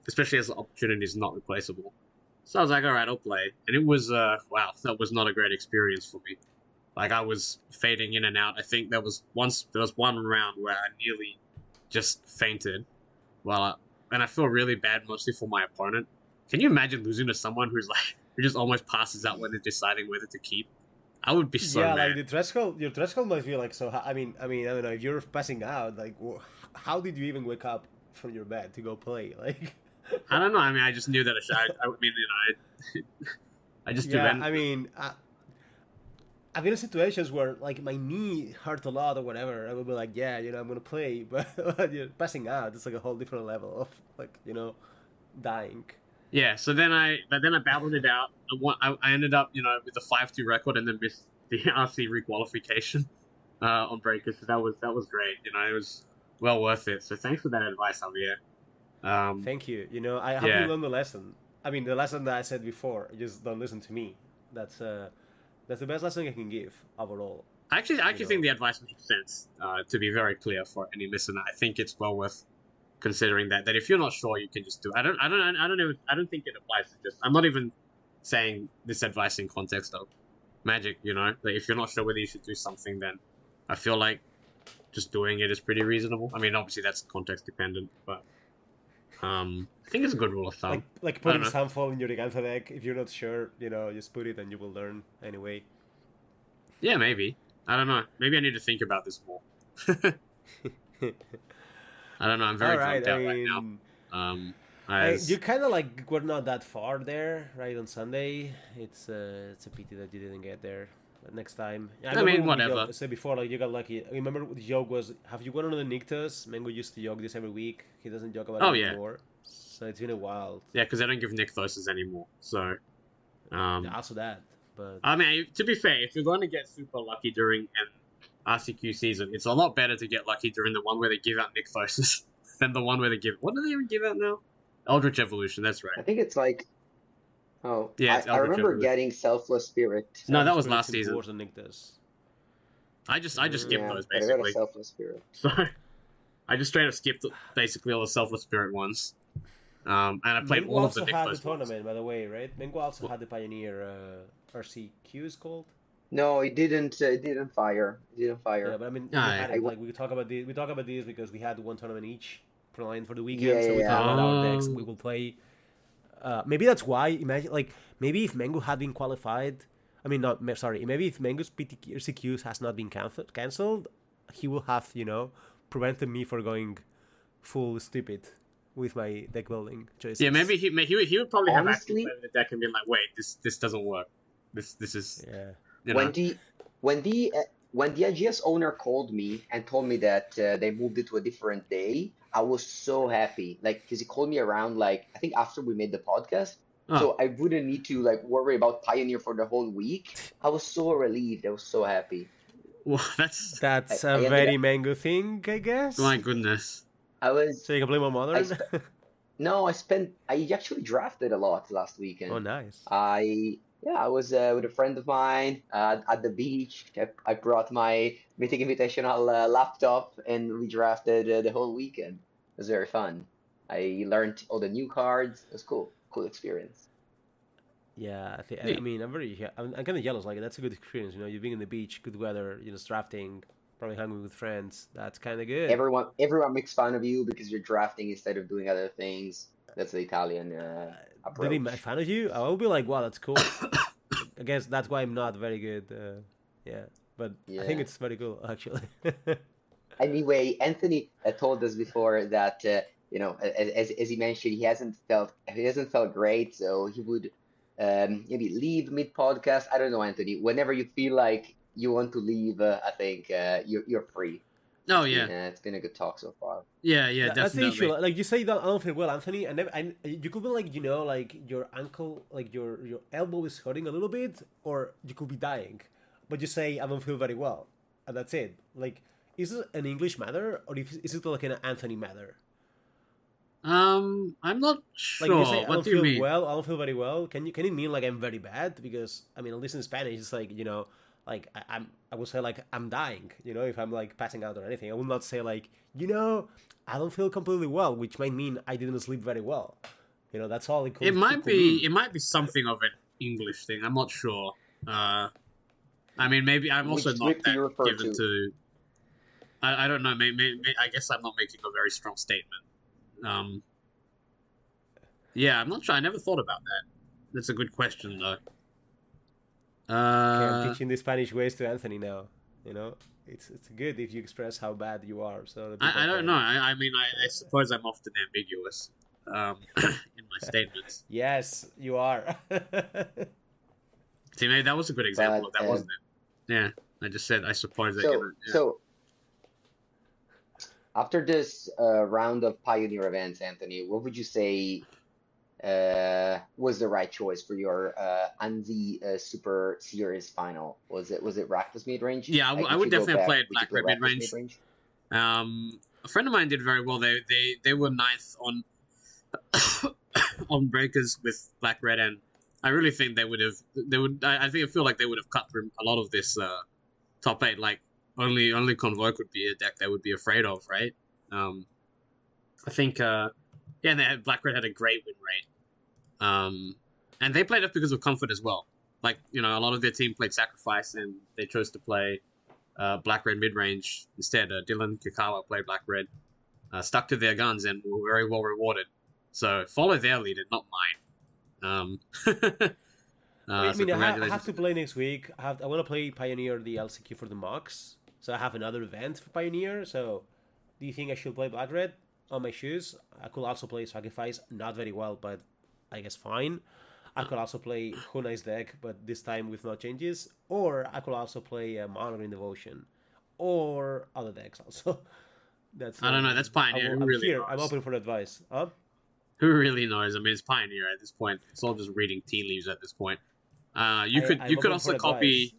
Speaker 3: especially as the opportunity is not replaceable. So I was like, all right, I'll play, and it was wow, that was not a great experience for me. Like I was fading in and out. I think there was one round where I nearly just fainted, and I feel really bad mostly for my opponent. Can you imagine losing to someone who just almost passes out when they're deciding whether to keep? I would be so mad.
Speaker 2: Like your threshold must be like so. I mean, I don't know if you're passing out. Like, how did you even wake up from your bed to go play? Like,
Speaker 3: I don't know. I mean, I just knew that I just do.
Speaker 2: I mean, I've been in situations where like my knee hurt a lot or whatever. I would be like, yeah, I'm gonna play, but you're passing out. It's like a whole different level of like dying.
Speaker 3: Yeah, so then I battled it out. I ended up, with a 5-2 record and then missed the RC requalification on Breakers. So that was great. It was well worth it. So thanks for that advice, Javier.
Speaker 2: Thank you. I hope you learned the lesson. I mean, the lesson that I said before. Just don't listen to me. That's the best lesson I can give overall.
Speaker 3: I actually think the advice makes sense. To be very clear for any listener, I think it's well worth considering that if you're not sure, you can just do it. I don't think it applies to just. I'm not even saying this advice in context of Magic. Like if you're not sure whether you should do something, then I feel like just doing it is pretty reasonable. I mean, obviously that's context dependent, but I think it's a good rule of thumb.
Speaker 2: Like putting Sunfall in your Giganta deck. If you're not sure, just put it and you will learn anyway.
Speaker 3: Yeah, maybe. I don't know. Maybe I need to think about this more. I don't know. I'm very bummed out right now.
Speaker 2: You kind of like were not that far there, right? On Sunday, it's a pity that you didn't get there. But next time,
Speaker 3: I mean, whatever.
Speaker 2: I said before, like you got lucky. I remember the joke was, "Have you gone on the Nyctos?" Mengu used to joke this every week. He doesn't joke about it anymore. So it's been a while.
Speaker 3: Yeah, because I don't give Nyctoses anymore. So,
Speaker 2: also that. But
Speaker 3: I mean, to be fair, if you're going to get super lucky during an RCQ season, it's a lot better to get lucky during the one where they give out Nykthos than the one where they give. What do they even give out now? Eldritch Evolution. That's
Speaker 1: I
Speaker 3: right.
Speaker 1: think it's like, oh,
Speaker 3: Yeah, it's
Speaker 1: I
Speaker 3: Eldritch
Speaker 1: remember
Speaker 3: Evolution.
Speaker 1: getting Selfless Spirit.
Speaker 3: No, that was
Speaker 2: Self-Spirit
Speaker 3: last
Speaker 2: seems
Speaker 3: season.
Speaker 2: worse than Nick does.
Speaker 3: I just skipped
Speaker 1: Yeah,
Speaker 3: those
Speaker 1: but I got a
Speaker 3: basically.
Speaker 1: Selfless Spirit.
Speaker 3: So I just straight up skipped basically all the Selfless Spirit ones. And I played
Speaker 2: Mengu
Speaker 3: all of the
Speaker 2: also had the
Speaker 3: Nykthos ones.
Speaker 2: tournament, by the way, right? Mengu also had the Pioneer RCQ is called.
Speaker 1: No, it didn't. It didn't fire. It didn't
Speaker 2: Yeah,
Speaker 1: fire.
Speaker 2: but I mean, we
Speaker 3: Aye.
Speaker 2: had it. Like we talk about this. We talk about this because we had one tournament each planned for the
Speaker 1: Yeah,
Speaker 2: weekend. So we
Speaker 1: yeah,
Speaker 2: talk
Speaker 1: yeah.
Speaker 2: about our decks
Speaker 3: Oh.
Speaker 2: we will play. Maybe that's why. Imagine, like, maybe if Mengu had been qualified. I mean, not sorry. Maybe if Mengu's RCQs has not been cancelled, he will have prevented me from going full stupid with my deck building choices.
Speaker 3: Yeah, maybe he would probably have actually
Speaker 1: Honestly,
Speaker 3: played with the deck and been like, wait, this doesn't work. This is
Speaker 2: Yeah.
Speaker 3: you know.
Speaker 1: when the IGS owner called me and told me that they moved it to a different day, I was so happy. Like, because he called me around, like, I think after we made the podcast,
Speaker 3: Oh,
Speaker 1: so I wouldn't need to like worry about Pioneer for the whole week. I was so relieved. I was so happy.
Speaker 3: well, that's
Speaker 2: That's
Speaker 1: I
Speaker 2: a
Speaker 1: ended
Speaker 2: very
Speaker 1: up.
Speaker 2: Mango thing, I guess.
Speaker 3: my goodness.
Speaker 1: I was.
Speaker 2: So you can play more
Speaker 1: I
Speaker 2: modern.
Speaker 1: spent. No, I spent. I actually drafted a lot last
Speaker 2: Oh,
Speaker 1: weekend.
Speaker 2: nice.
Speaker 1: I was with a friend of mine at the beach. I brought my Mythic Invitational laptop, and we drafted the whole weekend. It was very fun. I learned all the new cards. It was cool. Cool experience.
Speaker 2: Yeah, I
Speaker 3: Neat.
Speaker 2: mean, I'm kind of jealous. Like, that's a good experience. You being in the beach, good weather, just drafting, probably hanging with friends. That's kind of good.
Speaker 1: Everyone makes fun of you because you're drafting instead of doing other things. That's the Italian
Speaker 2: Did he make
Speaker 1: approach.
Speaker 2: fun of you? I will be like, wow, that's cool. I guess that's why I'm not very good. Yeah, but I think
Speaker 1: Yeah.
Speaker 2: it's very cool, actually.
Speaker 1: Anyway, Anthony told us before that as he mentioned, he hasn't felt great, so he would maybe leave mid podcast. I don't know, Anthony. Whenever you feel like you want to leave, I think you're free.
Speaker 3: Oh yeah,
Speaker 1: It's been a good talk so far.
Speaker 3: yeah,
Speaker 2: That's the issue.
Speaker 3: definitely.
Speaker 2: Like you say that I don't feel well, Anthony. You could be like like your ankle, like your elbow is hurting a little bit, or you could be dying, but you say I don't feel very well, and that's it. Like, is it an English matter, or is it like an Anthony matter?
Speaker 3: I'm not
Speaker 2: Like if you say
Speaker 3: sure.
Speaker 2: I
Speaker 3: What
Speaker 2: don't
Speaker 3: do you
Speaker 2: feel
Speaker 3: mean?
Speaker 2: well, I don't feel very well. Can it mean like I'm very bad? Because I mean, at least in Spanish, it's like like I would say like I'm dying. If I'm like passing out or anything, I will not say like I don't feel completely well, which might mean I didn't sleep very well. That's all it could.
Speaker 3: It might
Speaker 2: could mean.
Speaker 3: be something of an English thing. I'm not sure. I mean, maybe I'm also
Speaker 1: Which
Speaker 3: not
Speaker 1: drip do
Speaker 3: that
Speaker 1: you refer
Speaker 3: given
Speaker 1: to?
Speaker 3: to. I don't know. I guess I'm not making a very strong statement. Yeah, I'm not sure. I never thought about that. That's a good question, though.
Speaker 2: Okay, I'm teaching the Spanish ways to Anthony now. It's good if you express how bad you are, so that people
Speaker 3: I don't
Speaker 2: can.
Speaker 3: know. I mean, I suppose I'm often ambiguous in my statements.
Speaker 2: Yes, you are.
Speaker 3: See, maybe that was a good example of
Speaker 1: But
Speaker 3: that, wasn't it? Yeah, I just said I suppose that.
Speaker 1: so after this round of Pioneer events, Anthony, what would you say was the right choice for your Anzi Super Series final? Was it Rakdos midrange?
Speaker 3: Yeah,
Speaker 1: Like,
Speaker 3: I
Speaker 1: if
Speaker 3: would
Speaker 1: you go
Speaker 3: definitely have
Speaker 1: back,
Speaker 3: played
Speaker 1: would you
Speaker 3: Black
Speaker 1: play
Speaker 3: Red
Speaker 1: Rakdos
Speaker 3: midrange.
Speaker 1: midrange?
Speaker 3: A friend of mine did very well. They were ninth on on breakers with Black Red, and I really think they would. I feel like they would have cut through a lot of this top 8. Like only Convoke would be a deck they would be afraid of, right? I think and Black Red had a great win rate. And they played it because of comfort as well. Like, a lot of their team played Sacrifice, and they chose to play Black Red mid-range instead. Dylan Kikawa played Black Red, stuck to their guns, and were very well rewarded. So follow their lead and not mine.
Speaker 2: I
Speaker 3: So
Speaker 2: mean, I
Speaker 3: congratulations.
Speaker 2: have to play next week. I want to play Pioneer the LCQ for the mocks, so I have another event for Pioneer. So, do you think I should play Black Red on my shoes? I could also play Sacrifice, not very well, but I guess fine. I could also play Hunai's deck, but this time with no changes. Or I could also play Mono Green Devotion, or other decks also. That's
Speaker 3: I don't know. That's Pioneer. Who
Speaker 2: I'm
Speaker 3: really
Speaker 2: here.
Speaker 3: knows?
Speaker 2: I'm open for advice. Huh?
Speaker 3: Who really knows? I mean, it's Pioneer at this point. It's all just reading tea leaves at this point. You
Speaker 2: I'm
Speaker 3: could
Speaker 2: open
Speaker 3: also
Speaker 2: for
Speaker 3: copy.
Speaker 2: advice.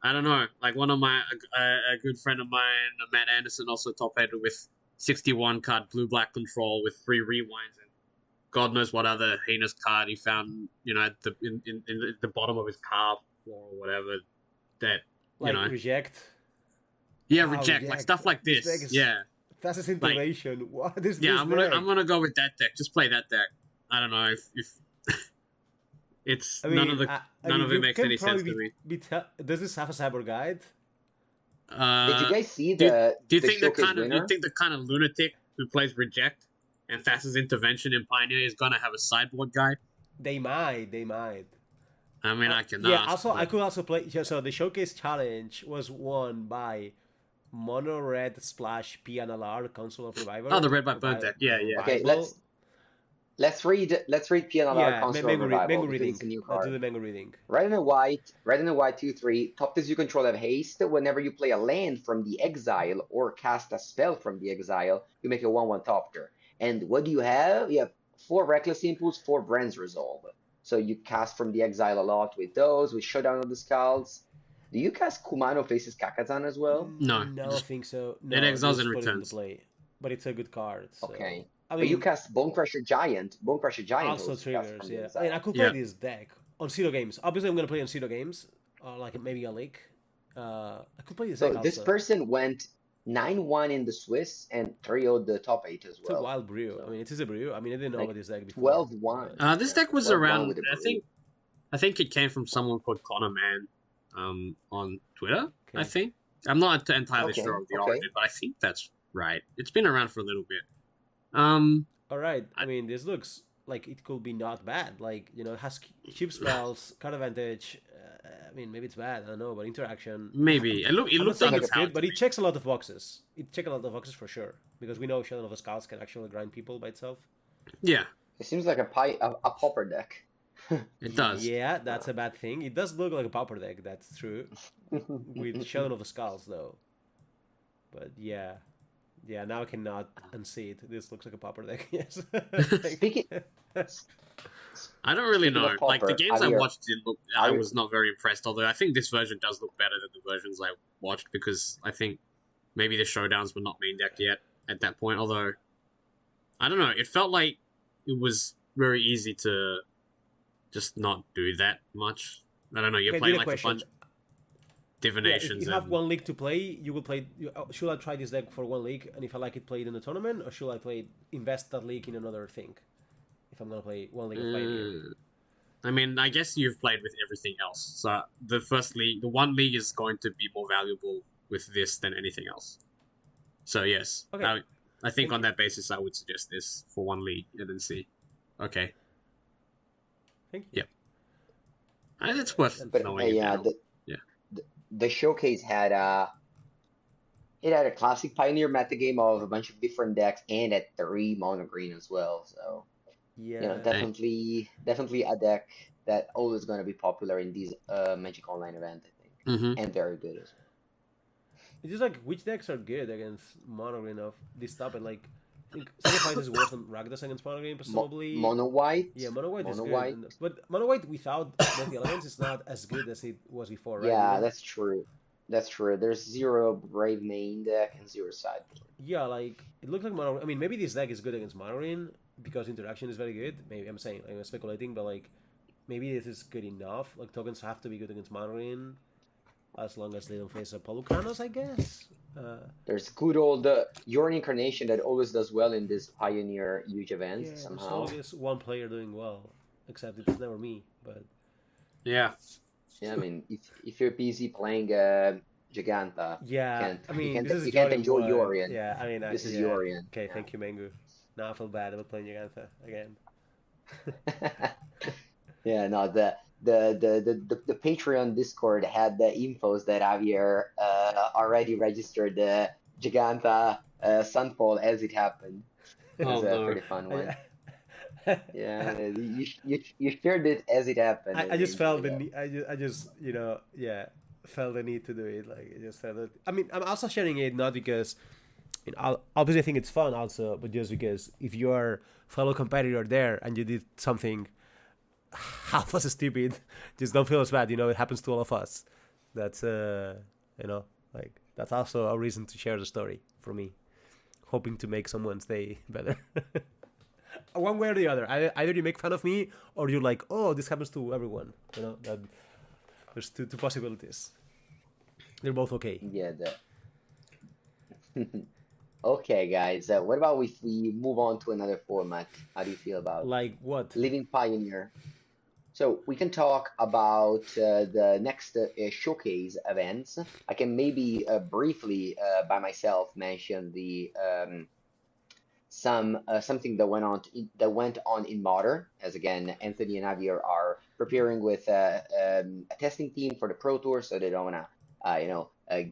Speaker 3: I don't know. Like one of my a good friend of mine, Matt Anderson, also top eighted with 61 card blue black control with 3 rewinds and God knows what other heinous card he found. At the in the bottom of his car floor or whatever. That
Speaker 2: Like reject.
Speaker 3: Yeah,
Speaker 2: Oh,
Speaker 3: reject like stuff like this. Yeah,
Speaker 2: that's his intervention. Like, what is
Speaker 3: yeah,
Speaker 2: this?
Speaker 3: I'm gonna go with that deck. Just play that deck. I don't know if it's none of it makes any sense to me.
Speaker 2: Does this have a cyber guide?
Speaker 1: Did you guys see
Speaker 3: do you
Speaker 1: the
Speaker 3: think the
Speaker 1: showcase
Speaker 3: kind of
Speaker 1: winner?
Speaker 3: you think the kind of lunatic who plays reject and Thassa's intervention in Pioneer is gonna have a sideboard guide?
Speaker 2: They might.
Speaker 3: I mean, I cannot.
Speaker 2: Yeah. Also, I could also play. So the showcase challenge was won by Mono Red Splash PNLR Council of Revival.
Speaker 3: Oh, the Red by Bird deck. Yeah.
Speaker 1: Okay, let's read PNLR Council of Revival
Speaker 2: Mango
Speaker 1: because
Speaker 2: reading.
Speaker 1: it's a new
Speaker 2: Let's
Speaker 1: card.
Speaker 2: do the Mango reading.
Speaker 1: Red and a white, 2/3. Top decks you control have haste. Whenever you play a land from the exile or cast a spell from the exile, you make a 1/1 topter. And what do you have? You have 4 Reckless Impulse, 4 Brand's Resolve. So you cast from the exile a lot with those, with Showdown of the Skulls. Do you cast Kumano Faces Kakazan as well?
Speaker 3: No,
Speaker 2: I don't think so. No,
Speaker 3: it exiles
Speaker 2: just
Speaker 3: and
Speaker 2: put it into
Speaker 3: returns.
Speaker 2: play. But it's a good card. So.
Speaker 1: Okay.
Speaker 2: I
Speaker 1: But
Speaker 2: mean,
Speaker 1: you cast Bone Crusher Giant.
Speaker 2: also
Speaker 1: cast
Speaker 2: triggers.
Speaker 1: from the
Speaker 2: Yeah.
Speaker 1: exile.
Speaker 2: I mean, I could play this deck on Pseudo Games. Obviously, I'm gonna play on Pseudo Games, or like maybe a league. I could play this deck.
Speaker 1: So this
Speaker 2: also.
Speaker 1: person went 9-1 in the Swiss and 3-0'd the top 8 as
Speaker 2: It's a
Speaker 1: well.
Speaker 2: wild brew.
Speaker 1: So-
Speaker 2: I mean, it is a brew. I mean, I didn't know
Speaker 1: Like
Speaker 2: about this deck before.
Speaker 1: 12-1.
Speaker 3: This deck was
Speaker 1: 12-1
Speaker 3: around.
Speaker 1: with a
Speaker 3: I think it came from someone called Connor Man, on Twitter.
Speaker 2: Okay.
Speaker 3: I think I'm not entirely
Speaker 1: Okay,
Speaker 3: sure of the
Speaker 1: okay.
Speaker 3: origin, but I think that's right. It's been around for a little bit.
Speaker 2: All right. I mean, this looks like it could be not bad. Like, it has cheap spells, card advantage. I mean, maybe it's bad. I don't know, but interaction.
Speaker 3: Maybe it
Speaker 2: I'm not
Speaker 3: looks
Speaker 2: saying
Speaker 3: like
Speaker 2: it's
Speaker 3: it's
Speaker 2: good, but it checks a lot of boxes. It checks a lot of boxes for sure, because we know Shadow of the Skulls can actually grind people by itself.
Speaker 3: Yeah,
Speaker 1: It seems like a pauper deck.
Speaker 3: it does.
Speaker 2: Yeah, that's a bad thing. It does look like a pauper deck. That's true. With Shadow of the Skulls, though. But yeah. Now I cannot unsee it. This looks like a pauper deck. Yes.
Speaker 1: Speaking,
Speaker 3: I don't really
Speaker 1: Speaking
Speaker 3: know.
Speaker 1: of
Speaker 3: Like the
Speaker 1: Pauper,
Speaker 3: games I
Speaker 1: Javier,
Speaker 3: watched, I was not very impressed. Although I think this version does look better than the versions I watched because I think maybe the showdowns were not main decked yet at that point. Although I don't know, it felt like it was very easy to just not do that much. I don't know. You're
Speaker 2: Okay,
Speaker 3: playing
Speaker 2: good
Speaker 3: like
Speaker 2: question.
Speaker 3: a bunch of
Speaker 2: Yeah,
Speaker 3: divinations.
Speaker 2: if you have
Speaker 3: and...
Speaker 2: one league to play, you will play. Should I try this deck for one league, and if I like it, play it in the tournament, or should I invest that league in another thing? If I'm gonna play one league of Pioneer.
Speaker 3: I mean, I guess you've played with everything else. So the one league is going to be more valuable with this than anything else. So yes,
Speaker 2: Okay.
Speaker 3: I think
Speaker 2: Thank
Speaker 3: on
Speaker 2: you.
Speaker 3: that basis, I would suggest this for one league and then see. Okay,
Speaker 2: Thank you.
Speaker 3: Yep. and it's worth
Speaker 1: but
Speaker 3: knowing. in
Speaker 1: yeah,
Speaker 3: general.
Speaker 1: the showcase had a classic Pioneer metagame of a bunch of different decks and at 3 mono green as well. So
Speaker 2: Yeah.
Speaker 1: definitely a deck that always going to be popular in these Magic Online event, I think,
Speaker 3: Mhm.
Speaker 1: and very good as well.
Speaker 2: It's just like which decks are good against mono green of this type, and like I think Sacrifice is worse than Rakdos against mono green, presumably.
Speaker 1: Mono white.
Speaker 2: Yeah, mono white is
Speaker 1: Mono
Speaker 2: good,
Speaker 1: white.
Speaker 2: but mono white without both the elements is not as good as it was before, right?
Speaker 1: Yeah,
Speaker 2: You know?
Speaker 1: that's true. That's true. There's 0 Brave main deck and 0 sideboard.
Speaker 2: Yeah, like it looks like mono. I mean, maybe this deck is good against mono green because interaction is very good. Maybe I'm saying I'm speculating, but like maybe this is good enough. Like tokens have to be good against mono green, as long as they don't face a Polucanos, I guess.
Speaker 1: There's good old Yorn Incarnation that always does well in this Pioneer huge event
Speaker 2: Yeah, there's
Speaker 1: somehow.
Speaker 2: always one player doing well, except it's never me. But
Speaker 3: Yeah,
Speaker 1: Yeah, I mean, if you're busy playing Giganta,
Speaker 2: yeah, I mean,
Speaker 1: can't-
Speaker 2: this is
Speaker 1: you can't
Speaker 2: Jordan
Speaker 1: enjoy
Speaker 2: one.
Speaker 1: Yorion.
Speaker 2: Yeah, I mean,
Speaker 1: This is
Speaker 2: yeah.
Speaker 1: Yorion.
Speaker 2: Okay,
Speaker 1: Yeah.
Speaker 2: thank you, Mengu. Now I feel bad about playing Giganta again.
Speaker 1: Yeah, no, the Patreon Discord had the infos that Javier already registered the Giganta Sunfall as it happened. It was
Speaker 3: Oh,
Speaker 1: a
Speaker 3: no.
Speaker 1: pretty fun one. Yeah, you shared it as it happened.
Speaker 2: I just felt the
Speaker 1: yeah.
Speaker 2: need. I just felt the need to do it. Like I just felt it. I mean, I'm also sharing it not because, obviously I think it's fun also, but just because if you're fellow competitor there and you did something half as stupid, just don't feel as bad. It happens to all of us. That's you know, like that's also a reason to share the story for me, hoping to make someone's day better. One way or the other, either you make fun of me or you're like, oh, this happens to everyone. You know, that there's two possibilities. They're both okay.
Speaker 1: Yeah. Okay, guys. What about if we move on to another format? How do you feel about
Speaker 2: Like what?
Speaker 1: Living Pioneer? So we can talk about the next showcase events. I can maybe briefly by myself mention the something that went on in Modern, as again Anthony and Javier are preparing with a testing team for the Pro Tour, so they don't wanna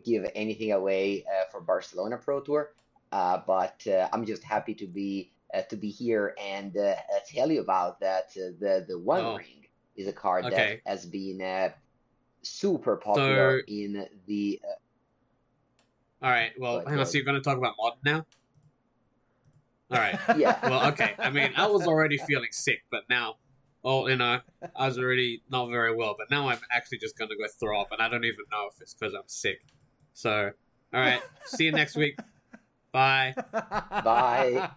Speaker 1: give anything away for Barcelona Pro Tour. But I'm just happy to be here and tell you about that. The One
Speaker 3: Oh,
Speaker 1: Ring is a card that
Speaker 3: okay.
Speaker 1: has been super popular
Speaker 3: So,
Speaker 1: in the.
Speaker 3: all right.
Speaker 1: Go
Speaker 3: Well,
Speaker 1: ahead,
Speaker 3: hang
Speaker 1: go
Speaker 3: on. So
Speaker 1: ahead.
Speaker 3: you're gonna talk about mod now? All right.
Speaker 1: Yeah.
Speaker 3: Well, okay. I mean, I was already feeling sick, but now, oh, I was already not very well. But now I'm actually just gonna go throw up, and I don't even know if it's because I'm sick. So, all right. See you next week. Bye.
Speaker 1: Bye.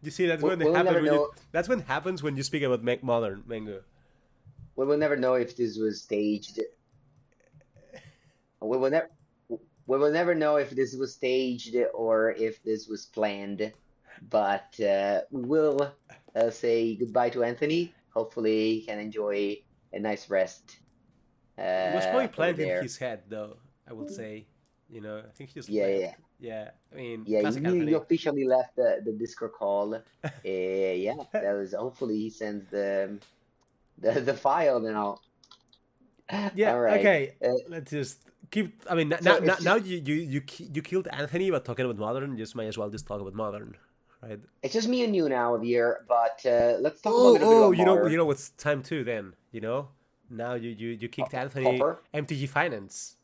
Speaker 2: You see, that's
Speaker 1: We,
Speaker 2: when it
Speaker 1: we will
Speaker 2: happens
Speaker 1: never
Speaker 2: when you.
Speaker 1: know.
Speaker 2: That's when it happens when you speak about modern mango.
Speaker 1: We will never know if this was staged. We will never. We will never know if this was staged or if this was planned. But we will say goodbye to Anthony. Hopefully, he can enjoy a nice rest
Speaker 2: It was probably
Speaker 1: over
Speaker 2: planned in
Speaker 1: there.
Speaker 2: his head, though. I would say, I think he just
Speaker 1: Yeah, yeah,
Speaker 2: left.
Speaker 1: yeah.
Speaker 2: Yeah, I mean,
Speaker 1: Yeah,
Speaker 2: classic
Speaker 1: you
Speaker 2: Anthony.
Speaker 1: officially left the Discord call. Yeah, that was. Hopefully, he sends the file now.
Speaker 2: Yeah.
Speaker 1: All right.
Speaker 2: Okay. Let's just keep. I mean,
Speaker 1: So
Speaker 2: now,
Speaker 1: it's
Speaker 2: now
Speaker 1: just
Speaker 2: you killed Anthony, but talking about modern, just might as well just talk about modern, right?
Speaker 1: it's just me and you now here, but let's talk about a
Speaker 2: Oh,
Speaker 1: little bit about
Speaker 2: you
Speaker 1: modern.
Speaker 2: know what's time too then. Now you kicked Anthony
Speaker 1: Popper,
Speaker 2: MTG Finance.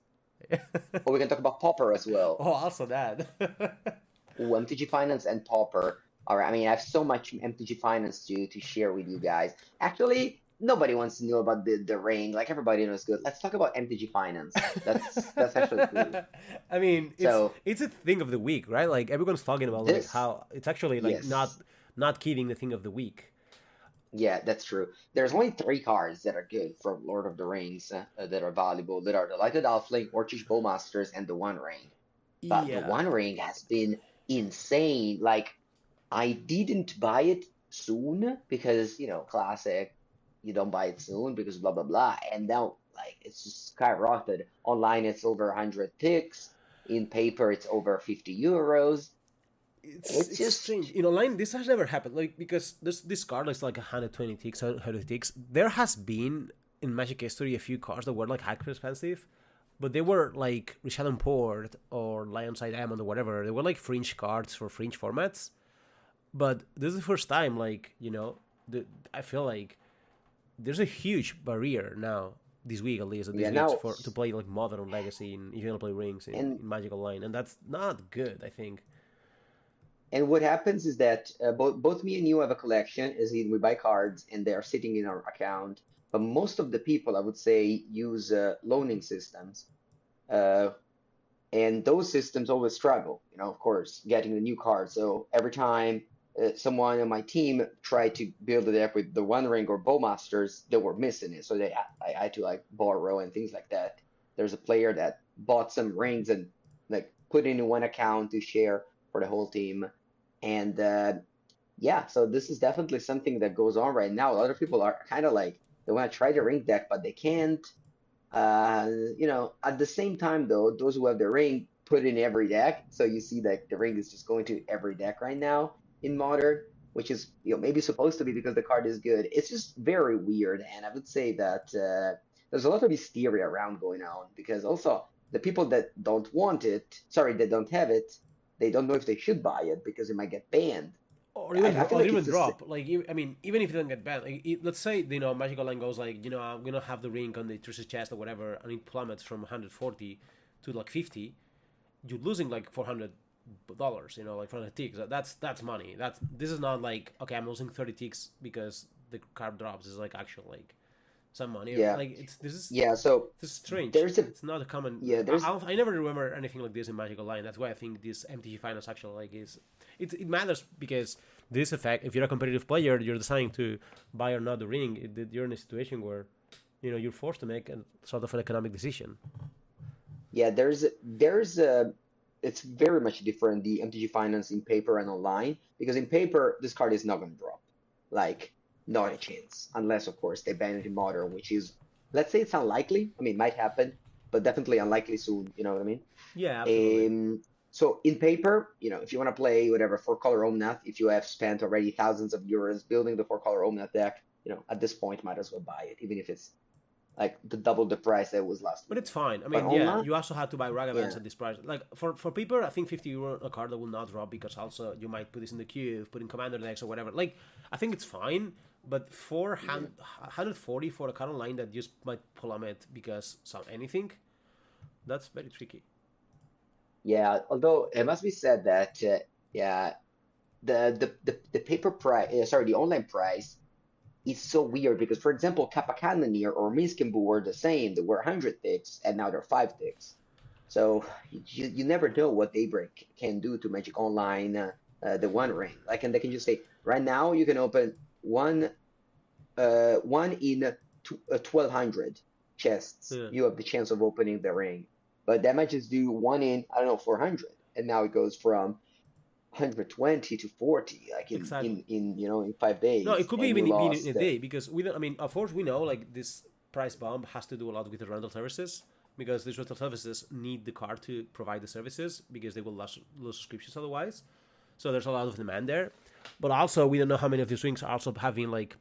Speaker 1: or we can talk about Popper as well.
Speaker 2: Oh, also that.
Speaker 1: Ooh, MTG Finance and Popper. All right, I mean, I have so much MTG Finance to share with you guys. Actually, nobody wants to know about the ring. Like everybody knows good. Let's talk about MTG Finance. That's actually cool.
Speaker 2: I mean,
Speaker 1: So
Speaker 2: it's a thing of the week, right? Like everyone's talking about like
Speaker 1: this,
Speaker 2: how it's actually like
Speaker 1: yes,
Speaker 2: not keeping the thing of the week.
Speaker 1: yeah, that's true. There's only three cards that are good from Lord of the Rings that are valuable. That are the Lighted Elfling, Orcish Bowmasters, and the One Ring. But the
Speaker 2: Yeah.
Speaker 1: One Ring has been insane. Like I didn't buy it soon because, classic, you don't buy it soon because blah blah blah. And now like it's just skyrocketed. Online it's over 100 ticks. In paper it's over 50 euros. It's
Speaker 2: It's
Speaker 1: just
Speaker 2: strange. In online, this has never happened. Like because this card is like 120 ticks, 100 ticks. There has been in Magic history a few cards that were like hyper expensive, but they were like Rishadan Port or Lionside Diamond or whatever. They were like fringe cards for fringe formats. But this is the first time, like I feel like there's a huge barrier now this week at least, at these
Speaker 1: yeah,
Speaker 2: weeks
Speaker 1: now
Speaker 2: for to play like modern legacy and if you're gonna play rings
Speaker 1: and
Speaker 2: in Magic Online, and that's not good. I think.
Speaker 1: and what happens is that both me and you have a collection, as in we buy cards and they are sitting in our account. But most of the people, I would say, use loaning systems. Uh, and those systems always struggle, of course, getting the new card. So every time someone on my team tried to build a deck with the One Ring or Bowmasters, they were missing it. So I had to like borrow and things like that. There's a player that bought some rings and like put it in one account to share for the whole team. And yeah, so this is definitely something that goes on right now. A lot of people are kind of like they want to try the ring deck, but they can't. At the same time though, those who have the ring put in every deck. So you see that the ring is just going to every deck right now in modern, which is maybe supposed to be because the card is good. It's just very weird, and I would say that there's a lot of hysteria around going on because also the people that don't want it, sorry, that don't have it, they don't know if they should buy it because it might get banned. I feel
Speaker 2: Or
Speaker 1: like
Speaker 2: even
Speaker 1: it's just
Speaker 2: drop. Like I mean, even if it doesn't get banned, like let's say Magic Online goes like I'm gonna have the ring on the treasure chest or whatever, and it plummets from 140 to like 50, you're losing like $400, like 400 ticks. That's money. This is not like okay, I'm losing 30 ticks because the card drops. It's like actual like some money.
Speaker 1: Yeah.
Speaker 2: Like this is
Speaker 1: Yeah. So
Speaker 2: strange.
Speaker 1: there's a
Speaker 2: It's not a common.
Speaker 1: yeah there's
Speaker 2: I never remember anything like this in Magic Online. That's why I think this MTG Finance actually like is it matters because this effect. If you're a competitive player, you're deciding to buy or not the ring. You're in a situation where you're forced to make a sort of an economic decision.
Speaker 1: Yeah, there's a it's very much different, the MTG Finance in paper and online, because in paper this card is not going to drop, like not a chance, unless of course they ban it in modern, which is, let's say it's unlikely. I mean, it might happen, but definitely unlikely soon. You know what I mean?
Speaker 2: Yeah, absolutely.
Speaker 1: So in paper, if you want to play whatever four-color Omnath, if you have spent already thousands of euros building the four-color Omnath deck, at this point might as well buy it, even if it's like the double the price that it was last
Speaker 2: But
Speaker 1: week.
Speaker 2: it's fine. I
Speaker 1: But
Speaker 2: mean, yeah,
Speaker 1: online,
Speaker 2: you also have to buy Ragavans
Speaker 1: yeah,
Speaker 2: at this price. Like for people, I think 50 euro a card that will not drop because also you might put this in the queue, put in commander decks or whatever. Like I think it's fine, but for
Speaker 1: yeah.
Speaker 2: 140 for a card online that just might plummet because anything, that's very tricky.
Speaker 1: Yeah, although it must be said that yeah, the paper price, sorry, the online price is so weird because, for example, Kappa Cannoneer or Minskin were the same. They were 100 ticks and now they're 5 ticks. So you never know what Daybreak can do to Magic Online, the One Ring. Like, and they can just say right now you can open one in 1200 chests.
Speaker 2: Yeah,
Speaker 1: You have the chance of opening the ring, but that might just do one in, I don't know, 400, and now it goes from 120 to 40, like in
Speaker 2: exactly.
Speaker 1: in in you know in five
Speaker 2: No, it
Speaker 1: days,
Speaker 2: could be
Speaker 1: and you
Speaker 2: even be in a
Speaker 1: lost.
Speaker 2: day because we don't. I mean, of course, we know like this price bump has to do a lot with the rental services because these rental services need the card to provide the services because they will lose subscriptions otherwise. So there's a lot of demand there, but also we don't know how many of these rings are also having like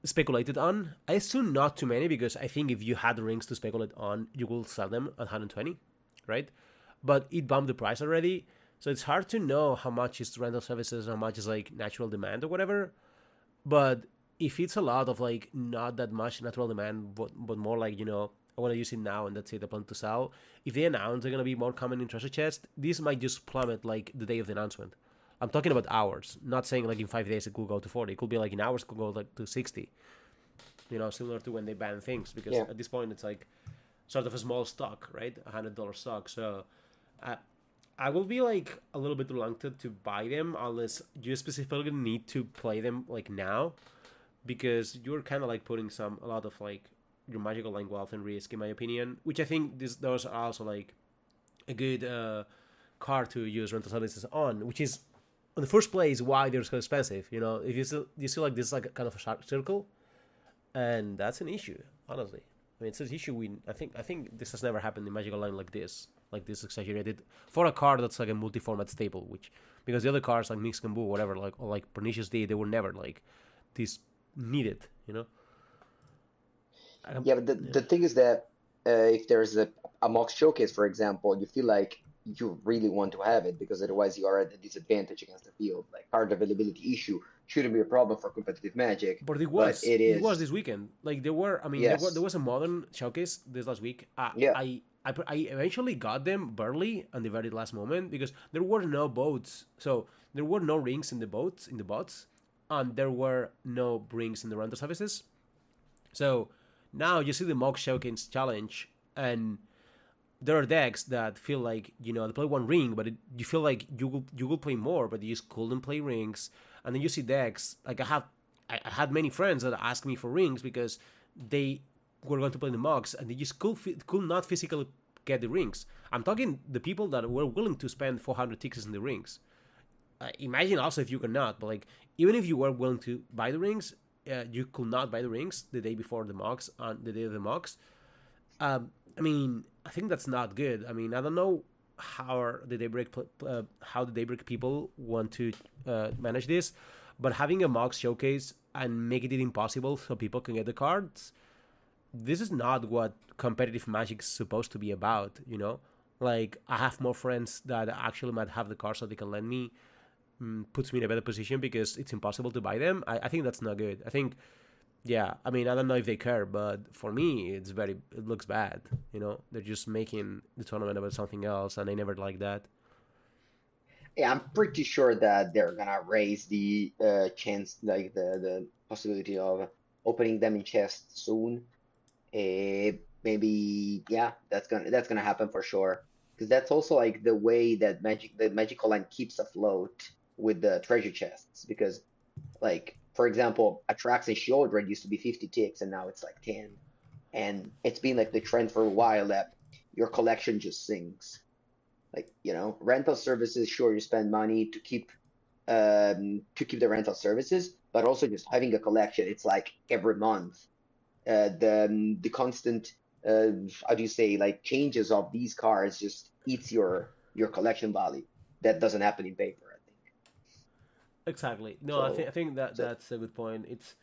Speaker 2: speculated on. I assume not too many because I think if you had rings to speculate on, you will sell them at 120, right? But it bumped the price already, so it's hard to know how much is rental services, how much is like natural demand or whatever. But if it's a lot of like not that much natural demand, but more like I want to use it now and that's it. I plan to sell. If they announce they're gonna be more common in treasure chest, this might just plummet like the day of the announcement. I'm talking about hours, not saying like in 5 days it could go to 40. It could be like in hours, it could go like to 60. Similar to when they ban things because
Speaker 1: Yeah,
Speaker 2: at this point it's like sort of a small stock, right? $100 stock. So I, I will be like a little bit reluctant to buy them unless you specifically need to play them like now because you're kind of like putting a lot of like your magical line wealth in risk in my opinion, which I think those are also like a good card to use rental services on, which is in the first place why they're so expensive. If you see like this is like kind of a shark circle, and that's an issue, honestly. I mean, it's an issue. I think this has never happened in Magic Online like this exaggerated for a card that's like a multi-format staple. Which because the other cards like Mix Boo, whatever, like or like Pernicious D, they were never like this needed.
Speaker 1: yeah. But the
Speaker 2: Yeah.
Speaker 1: the thing is that if there's a mock showcase, for example, you feel like you really want to have it because otherwise you are at a disadvantage against the field. Like card availability issue shouldn't be a problem for competitive Magic,
Speaker 2: But it
Speaker 1: but
Speaker 2: was
Speaker 1: it
Speaker 2: it was
Speaker 1: is.
Speaker 2: this weekend. Like there were, I mean, there
Speaker 1: Yes.
Speaker 2: was a modern showcase this last week.
Speaker 1: Yeah.
Speaker 2: I eventually got them barely on the very last moment because there were no boats, so there were no rings in the bots, and there were no rings in the rental services. So now you see the mock showcase challenge, and there are decks that feel like they play one ring, but you feel like you will play more, but you just couldn't play rings. And then you see decks like I had many friends that asked me for rings because they were going to play the mocks and they just could not physically get the rings. I'm talking the people that were willing to spend 400 tickets in the rings. Imagine also if you cannot, but like even if you were willing to buy the rings, you could not buy the rings the day before the mocks on the day of the mocks. I mean, I think that's not good. I mean, I don't know how the daybreak people want to manage this, but having a mock showcase and making it impossible so people can get the cards, this is not what competitive Magic is supposed to be about. Like I have more friends that actually might have the cards so they can lend me, puts me in a better position because it's impossible to buy them. I think that's not good. I think yeah, I mean, I don't know if they care, but for me, it looks bad. They're just making the tournament about something else, and I never like that.
Speaker 1: Yeah, I'm pretty sure that they're gonna raise the chance, like the possibility of opening them in chests soon. Maybe yeah, that's gonna happen for sure. Because that's also like the way that the Magic Online keeps afloat with the treasure chests. Because like for example, Atrax and Shieldred used to be 50 ticks and now it's like 10. And it's been like the trend for a while that your collection just sinks. Like, rental services, sure, you spend money to keep the rental services, but also just having a collection, it's like every month. The constant how do you say, like, changes of these cards just eats your collection value. That doesn't happen in paper, I think.
Speaker 2: Exactly. No, I
Speaker 1: So
Speaker 2: think that
Speaker 1: so
Speaker 2: that's a good point. It's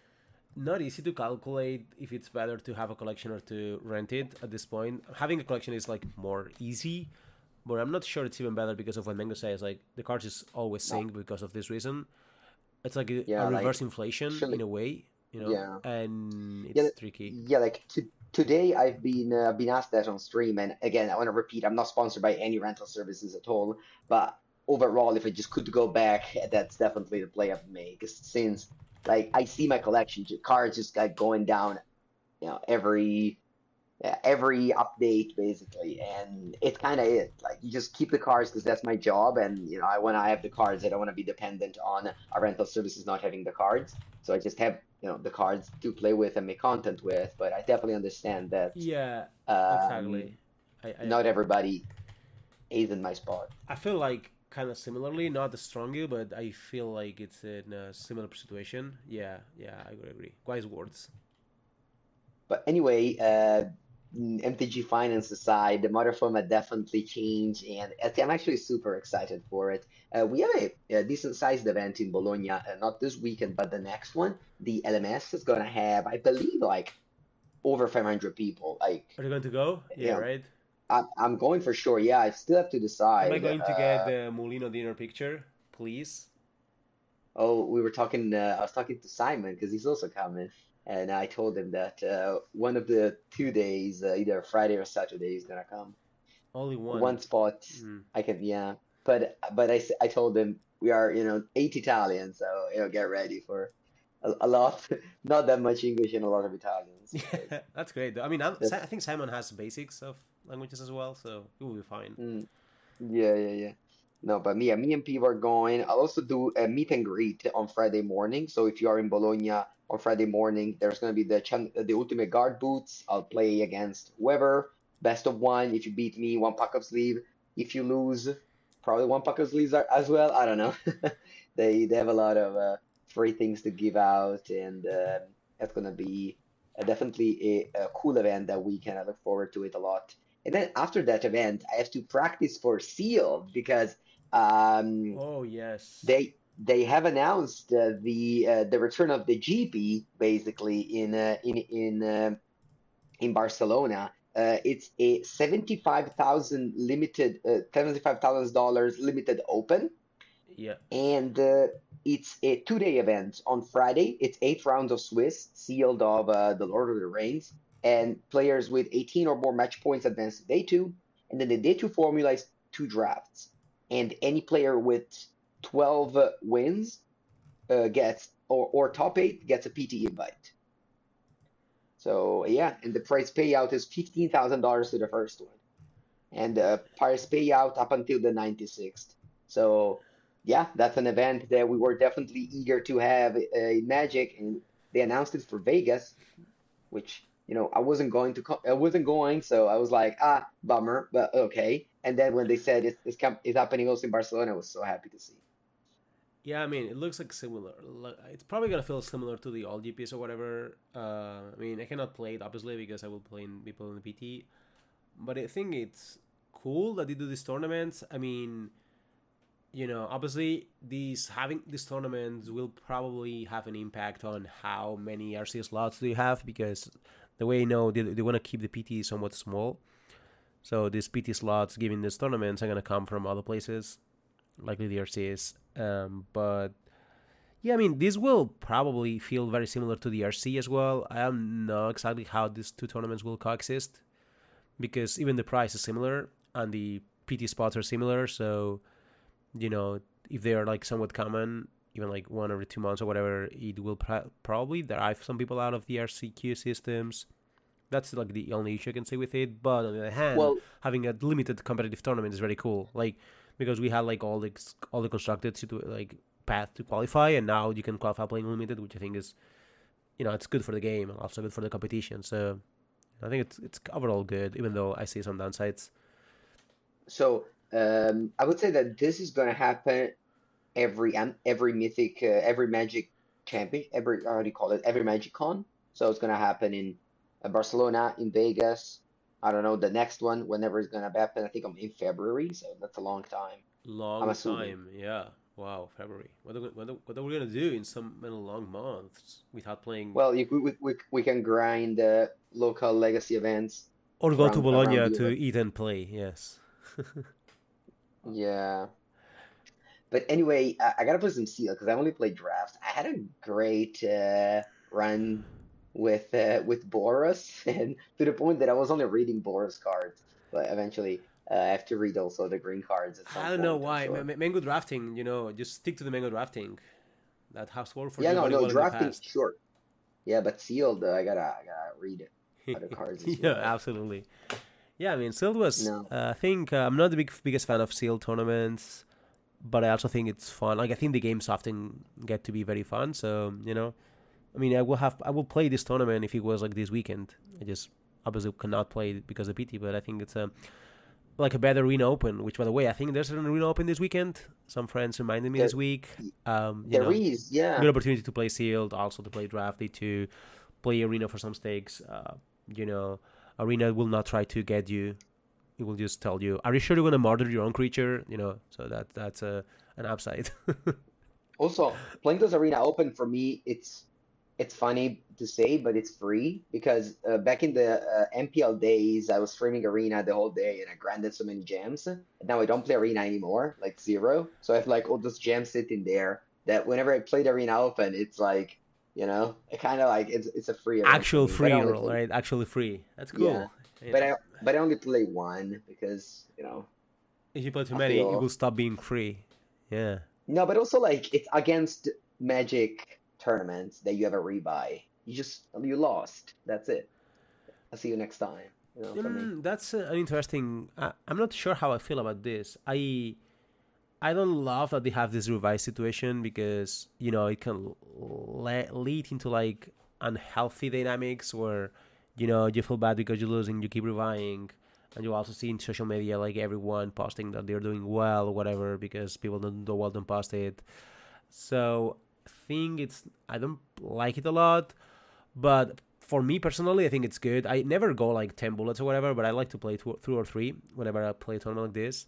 Speaker 2: not easy to calculate if it's better to have a collection or to rent it at this point. Having a collection is like more easy, but I'm not sure it's even better because of what Mango says. Like the cards just always
Speaker 1: no,
Speaker 2: sink because of this reason. It's like a
Speaker 1: yeah,
Speaker 2: reverse
Speaker 1: like
Speaker 2: inflation
Speaker 1: actually,
Speaker 2: in a way,
Speaker 1: yeah.
Speaker 2: and
Speaker 1: Yeah,
Speaker 2: it's tricky.
Speaker 1: yeah. Like today, I've been asked that on stream, and again, I want to repeat, I'm not sponsored by any rental services at all. But overall, if I just could go back, that's definitely the play I've made. Because since like I see my collection cards just like going down, every every update basically, and it's kind of it. Like you just keep the cards because that's my job, and when I have the cards, I don't want to be dependent on our rental services not having the cards. So I just have the cards to play with and make content with. But I definitely understand that
Speaker 2: Yeah,
Speaker 1: um,
Speaker 2: exactly. I
Speaker 1: not everybody is in my spot.
Speaker 2: I feel like kind of similarly, not as strongly, but I feel like it's in a similar situation. Yeah, yeah, I would agree. Wise words.
Speaker 1: But anyway, MTG Finance aside, the modern format definitely changed, and I'm actually super excited for it. We have a decent sized event in Bologna, not this weekend, but the next one. The LMS is gonna have, I believe, like over 500 people. Like,
Speaker 2: Are you going to go?
Speaker 1: you
Speaker 2: Yeah,
Speaker 1: know,
Speaker 2: right.
Speaker 1: I'm going for sure. Yeah, I still have to
Speaker 2: Am I
Speaker 1: decide.
Speaker 2: going to get the Molino dinner picture, please?
Speaker 1: Oh, we were talking. I was talking to Simon because he's also coming, and I told him that one of the 2 days, either Friday or Saturday, he's gonna come.
Speaker 2: Only
Speaker 1: One
Speaker 2: one.
Speaker 1: spot
Speaker 2: Mm.
Speaker 1: I can, yeah. But I told him we are, 8 Italians, so get ready for a lot, not that much English and a lot of Italians.
Speaker 2: Yeah, that's great. I mean, I
Speaker 1: That's
Speaker 2: think Simon has basics of languages as well, so it will be fine.
Speaker 1: mm, yeah, yeah, yeah. No, but me and Pete are going. I'll also do a meet and greet on Friday morning. So if you are in Bologna on Friday morning, there's gonna be the Ultimate Guard boots. I'll play against whoever. Best of one. If you beat me, one pack of sleeve. If you lose, probably one pack of sleeves as well. I don't know. They have a lot of free things to give out, and that's gonna be definitely a cool event that weekend. I look forward to it a lot. And then after that event, I have to practice for Sealed because um,
Speaker 2: Oh yes.
Speaker 1: they have announced the return of the GP basically in Barcelona. It's a 75,000 dollars limited open,
Speaker 2: Yes.
Speaker 1: and it's a 2 day event. On Friday, it's 8 rounds of Swiss, sealed of the Lord of the Rings, and players with 18 or more match points advance to day two. And then the day two formula is two drafts. And any player with 12 wins gets, or top eight gets a PT invite. So, yeah, and the prize payout is $15,000 to the first one, and prize payout up until the 96th. So yeah, that's an event that we were definitely eager to have in Magic, and they announced it for Vegas, which I wasn't going, so I was like, bummer, but okay. And then when they said it's happening also in Barcelona, I was so happy to see.
Speaker 2: Yeah, I mean, it looks like similar. It's probably gonna feel similar to the all GPs or whatever. I mean, I cannot play it obviously because I will play in people in the PT. But I think it's cool that they do these tournaments. I mean, obviously these tournaments will probably have an impact on how many RC slots do you have because the way they want to keep the PT somewhat small. So these PT slots given these tournaments are gonna come from other places, likely the RCs. But yeah, I mean, this will probably feel very similar to the RC as well. I don't know exactly how these two tournaments will coexist because even the price is similar and the PT spots are similar. So, if they are like somewhat common, even like 1 or 2 months or whatever, it will probably drive some people out of the RCQ systems. That's like the only issue I can say with it. But on the other hand,
Speaker 1: Well,
Speaker 2: having a limited competitive tournament is very cool. Like because we had like all the constructed like path to qualify, and now you can qualify playing limited, which I think is, it's good for the game and also good for the competition. So I think it's overall good, even though I see some downsides.
Speaker 1: so I would say that this is going to happen every Mythic, every Magic champion, how do you call it? Every Magic Con. So it's going to happen in Barcelona, in Vegas. I don't know the next one, whenever it's going to happen. I think I'm in February, so that's a long time. I'm
Speaker 2: Long
Speaker 1: assuming.
Speaker 2: time, yeah. Wow, February. What are we gonna do in some many long months without playing,
Speaker 1: Well, we can grind local legacy events
Speaker 2: or go to
Speaker 1: around
Speaker 2: Bologna to
Speaker 1: Europe.
Speaker 2: eat and play? Yes.
Speaker 1: Yeah. But anyway, I gotta play some Seal because I only played drafts. I had a great run with Boros, and to the point that I was only reading Boros cards. But eventually, I have to read also the green cards at some
Speaker 2: I don't know
Speaker 1: point, I'm
Speaker 2: why.
Speaker 1: sure.
Speaker 2: Mango drafting, just stick to the mango drafting. That has worked for
Speaker 1: Yeah,
Speaker 2: you
Speaker 1: no,
Speaker 2: very
Speaker 1: no,
Speaker 2: well in the
Speaker 1: drafting,
Speaker 2: past.
Speaker 1: sure. Yeah, but sealed, I gotta read other cards as
Speaker 2: Yeah,
Speaker 1: well.
Speaker 2: absolutely. Yeah, I mean, Sealed was.
Speaker 1: No,
Speaker 2: I think I'm not the biggest fan of Sealed tournaments, but I also think it's fun. Like I think the games often get to be very fun. So I mean, I will play this tournament if it was like this weekend. I just obviously cannot play it because of PT, but I think it's like a better arena open. Which, by the way, I think there's an arena open this weekend. Some friends reminded me
Speaker 1: there,
Speaker 2: this week.
Speaker 1: there is, yeah.
Speaker 2: Good opportunity to play sealed, also to play drafty, to play arena for some stakes. You know, arena will not try to get you. It will just tell you, "Are you sure you're gonna murder your own creature?" So that's an upside.
Speaker 1: Also, playing those arena open for me, it's funny to say, but it's free because back in the MPL days, I was streaming arena the whole day and I grinded so many gems. And now I don't play arena anymore, like zero. So I have like all those gems sitting there that whenever I played arena open, it's like, it kind of like it's a free event for
Speaker 2: Actual
Speaker 1: me. But I
Speaker 2: free
Speaker 1: only
Speaker 2: roll,
Speaker 1: play,
Speaker 2: right? Actually free. That's
Speaker 1: yeah,
Speaker 2: cool.
Speaker 1: but I only play one because
Speaker 2: If you play too
Speaker 1: I
Speaker 2: many, it
Speaker 1: feel.
Speaker 2: will stop being free. Yeah.
Speaker 1: No, but also like it's against Magic tournaments that you have a rebuy. You lost. That's it. I'll see you next time. For me.
Speaker 2: That's an interesting. I'm not sure how I feel about this. I don't love that they have this revive situation because it can lead into like unhealthy dynamics where you feel bad because you're losing, you keep reviving, and you also see in social media like everyone posting that they're doing well or whatever because people don't do well, don't post it. So I don't like it a lot, but for me personally, I think it's good. I never go like 10 bullets or whatever, but I like to play two or three whenever I play a tournament like this.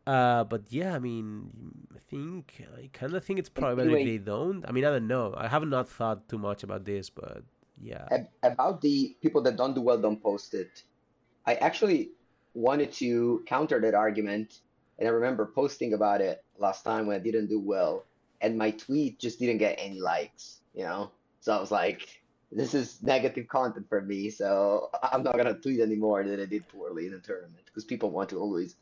Speaker 2: But yeah, I mean, I kind of think it's
Speaker 1: And
Speaker 2: probably better if
Speaker 1: anyway,
Speaker 2: they don't. I mean, I don't know. I have not thought too much about this, but yeah.
Speaker 1: about the people that don't do well, don't post it. I actually wanted to counter that argument, and I remember posting about it last time when I didn't do well, and my tweet just didn't get any likes. So I was like, this is negative content for me, so I'm not gonna tweet anymore that I did poorly in the tournament because people want to always,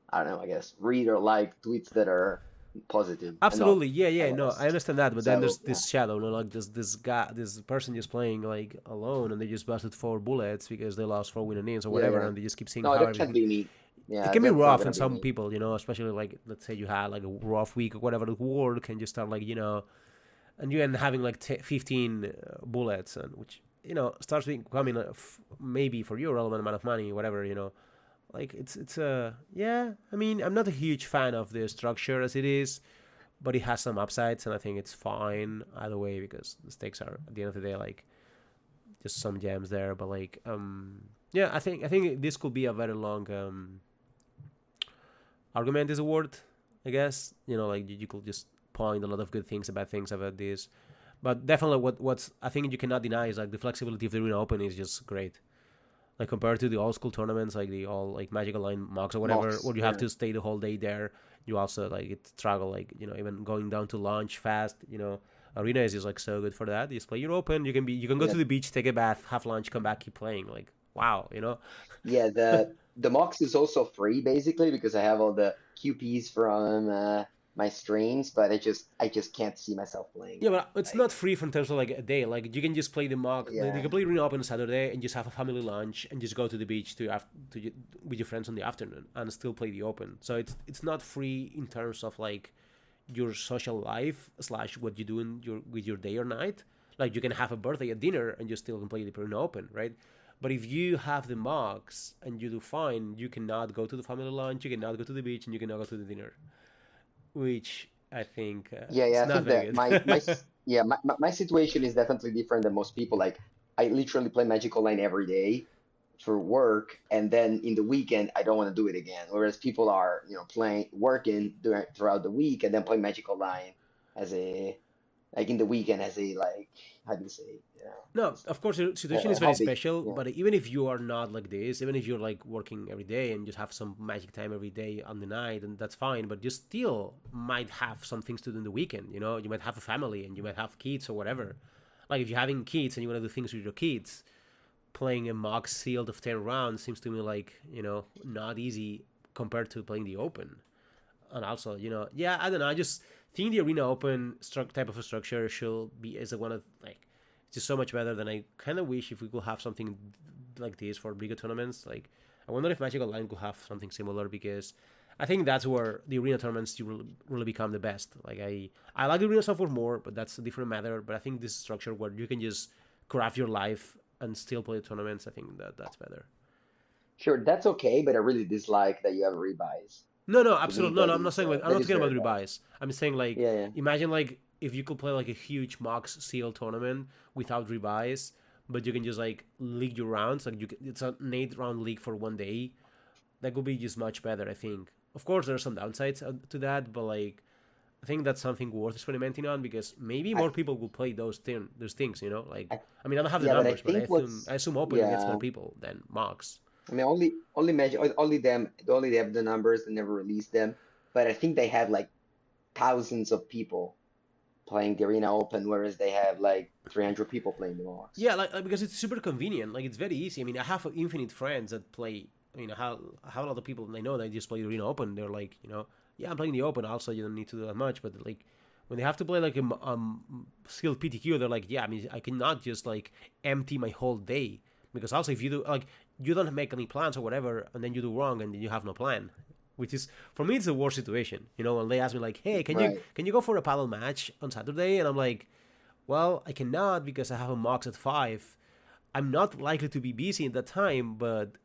Speaker 1: I don't know, I guess, read or like tweets that are positive and not
Speaker 2: Absolutely, yeah,
Speaker 1: I
Speaker 2: yeah, no, I
Speaker 1: lost.
Speaker 2: understand that, but then there's
Speaker 1: So yeah,
Speaker 2: this shadow, like this guy, this person just playing like alone, and they just busted 4 bullets because they lost 4 winning innings or
Speaker 1: yeah,
Speaker 2: whatever,
Speaker 1: yeah.
Speaker 2: and they just keep seeing
Speaker 1: No,
Speaker 2: how
Speaker 1: that can't
Speaker 2: everything.
Speaker 1: be me.
Speaker 2: It
Speaker 1: Yeah,
Speaker 2: can be
Speaker 1: that's not
Speaker 2: rough in
Speaker 1: gonna be
Speaker 2: some
Speaker 1: me.
Speaker 2: people, especially like let's say you had like a rough week or whatever. The war can just start like and you end having like 15 bullets, and which starts becoming maybe for you a relevant amount of money, whatever. Like it's a yeah. I mean, I'm not a huge fan of the structure as it is, but it has some upsides, and I think it's fine either way because the stakes are at the end of the day like just some gems there. But like yeah, I think this could be a very long argument. Is a word, I guess. Like you could just point a lot of good things, bad things about this, but definitely what's I think you cannot deny is like the flexibility of the arena open is just great. Like compared to the old school tournaments, like the all like Magic Online mocks or whatever,
Speaker 1: Mox,
Speaker 2: where you have
Speaker 1: yeah.
Speaker 2: to stay the whole day there. You also like it struggle like even going down to lunch fast. Arena is just like so good for that. You just play your open. You can go
Speaker 1: Yeah,
Speaker 2: to the beach, take a bath, have lunch, come back, keep playing. Like wow.
Speaker 1: yeah. The Mox is also free basically because I have all the QPs from my streams, but I just can't see myself playing
Speaker 2: Yeah,
Speaker 1: it.
Speaker 2: but it's
Speaker 1: Like,
Speaker 2: not free from terms of like a day. Like you can just play the mock. You
Speaker 1: yeah,
Speaker 2: can play Arena Open on Saturday and just have a family lunch and just go to the beach with your friends in the afternoon and still play the Open. So it's not free in terms of like your social life slash what you do in with your day or night. Like you can have a birthday at dinner and you still can play the Arena Open, right? But if you have the mocks and you do fine, you cannot go to the family lunch, you cannot go to the beach, and you cannot go to the dinner, which I think
Speaker 1: yeah.
Speaker 2: it's
Speaker 1: I
Speaker 2: not
Speaker 1: think
Speaker 2: very
Speaker 1: that
Speaker 2: good.
Speaker 1: my situation is definitely different than most people. Like, I literally play Magic Online every day for work, and then in the weekend I don't want to do it again. Whereas people are, playing working throughout the week and then play Magic Online as a like in the weekend as a like how do you say
Speaker 2: No,
Speaker 1: just
Speaker 2: of course, the situation
Speaker 1: a
Speaker 2: is very
Speaker 1: hobby.
Speaker 2: special.
Speaker 1: Yeah,
Speaker 2: But even if you are not like this, even if you're like working every day and just have some magic time every day on the night, and that's fine. But you still might have some things to do in the weekend. You know, you might have a family and you might have kids or whatever. Like if you're having kids and you want to do things with your kids, playing a mock sealed of 10 rounds seems to me like not easy compared to playing the open. And also, yeah, I don't know. I just think the Arena Open type of a structure should be is one of like it's just so much better than I kind of wish if we could have something like this for bigger tournaments. Like, I wonder if Magic Online could have something similar because I think that's where the arena tournaments you really become the best. Like I like the arena software more, but that's a different matter. But I think this structure where you can just craft your life and still play the tournaments, I think that's better.
Speaker 1: sure, that's okay, but I really dislike that you have rebuys.
Speaker 2: No, no,
Speaker 1: To me,
Speaker 2: absolutely. No, no, I'm not saying like I'm
Speaker 1: that
Speaker 2: not
Speaker 1: is
Speaker 2: talking about
Speaker 1: very bad.
Speaker 2: rebuys. I'm saying like
Speaker 1: Yeah, yeah.
Speaker 2: imagine like if you could play like a huge Mox Seal tournament without rebuys, but you can just like league your rounds. Like it's an 8 round league for one day. That could be just much better, I think. Of course, there are some downsides to that, but like I think that's something worth experimenting on because maybe
Speaker 1: I,
Speaker 2: more people will play those things. Like
Speaker 1: I
Speaker 2: I mean I don't have the
Speaker 1: yeah, but I
Speaker 2: numbers, but
Speaker 1: think
Speaker 2: I
Speaker 1: what's
Speaker 2: assume Open gets more
Speaker 1: yeah.
Speaker 2: people than Mox.
Speaker 1: I mean, only measure only they have the numbers. They never release them, but I think they have like thousands of people playing the Arena Open, whereas they have like 300 people playing the Mox.
Speaker 2: Yeah, like because it's super convenient. Like it's very easy. I mean, I have infinite friends that play. I mean, how a lot of people they know they just play the Arena Open. They're like, yeah, I'm playing the Open. Also, you don't need to do that much. But like when they have to play like a skilled PTQ, they're like, yeah, I mean, I cannot just like empty my whole day because also if you do like you don't make any plans or whatever, and then you do wrong and then you have no plan. Which is for me, it's a worse situation. When they ask me like, "Hey, can you
Speaker 1: Right,
Speaker 2: can you go for a paddle match on Saturday?" and I'm like, well, I cannot because I have a Mox at 5. I'm not likely to be busy in that time, but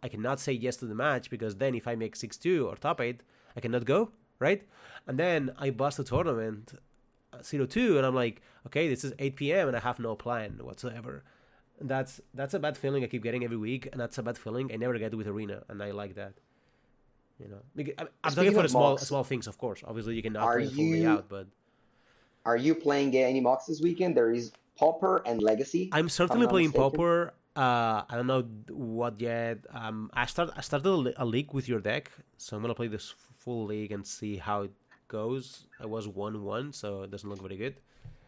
Speaker 2: I cannot say yes to the match because then if I make 6-2 or top 8, I cannot go, right? And then I bust a tournament 0-2, and I'm like, okay, this is 8 p.m. and I have no plan whatsoever. And that's a bad feeling I keep getting every week, and that's a bad feeling I never get with Arena, and I like that. I'm talking
Speaker 1: speaking
Speaker 2: for
Speaker 1: of
Speaker 2: the small
Speaker 1: Mox,
Speaker 2: small things, of course. Obviously, you cannot
Speaker 1: are
Speaker 2: play the full day
Speaker 1: you
Speaker 2: out, but
Speaker 1: are you playing any Mox this weekend? There is Pauper and Legacy,
Speaker 2: I'm
Speaker 1: if I'm
Speaker 2: certainly
Speaker 1: not
Speaker 2: playing
Speaker 1: mistaken.
Speaker 2: Pauper. I don't know what yet. I started a league with your deck, so I'm gonna play this full league and see how it goes. I was 1-1, so it doesn't look very good.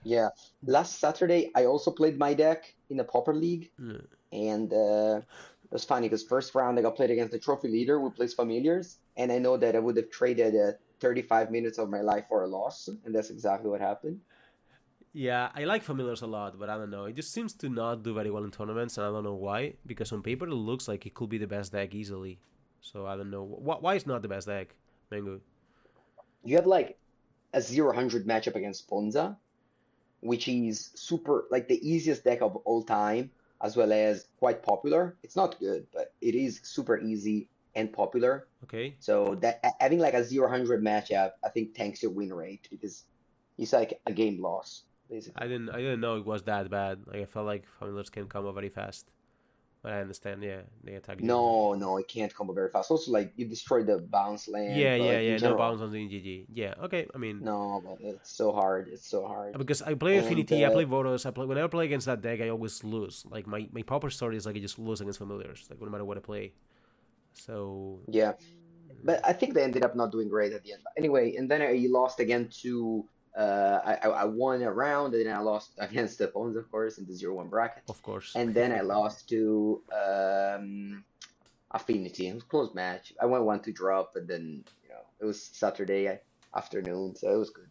Speaker 1: Yeah, last Saturday I also played my deck in a Pauper League,
Speaker 2: Mm.
Speaker 1: and it was funny because first round I got played against the trophy leader who plays familiars, and I know that I would have traded 35 minutes of my life for a loss, and that's exactly what happened.
Speaker 2: Yeah, I like familiars a lot, but I don't know. It just seems to not do very well in tournaments, and I don't know why. Because on paper it looks like it could be the best deck easily. So I don't know why it's not the best deck, Mango.
Speaker 1: You have like a 0-100 matchup against Ponza, which is super like the easiest deck of all time, as well as quite popular. It's not good, but it is super easy and popular.
Speaker 2: Okay.
Speaker 1: So that having like a 0-100 matchup, I think tanks your win rate because it's like a game loss,
Speaker 2: I
Speaker 1: basically.
Speaker 2: didn't I didn't know it was that bad. Like I felt like familiars can come up very fast. But I understand, yeah, they attack you.
Speaker 1: No, no, it can't combo very fast. Also, like you destroy the bounce land,
Speaker 2: Yeah,
Speaker 1: but
Speaker 2: yeah,
Speaker 1: like in
Speaker 2: yeah. No
Speaker 1: general,
Speaker 2: bounce on the GG. Yeah, okay. I mean,
Speaker 1: no, but it's so hard. It's so hard.
Speaker 2: because I play
Speaker 1: And
Speaker 2: Affinity, I play Votos. Whenever I play against that deck, I always lose. Like my proper story is like I just lose against familiars, like no matter what I play. So
Speaker 1: yeah, but I think they ended up not doing great at the end. But anyway, and then I lost again to I won a round, and then I lost against the opponents, of course, in the 0-1 bracket,
Speaker 2: of course,
Speaker 1: and then I lost to Affinity. It was a close match. I went one to drop, but then it was Saturday. afternoon, so it was good.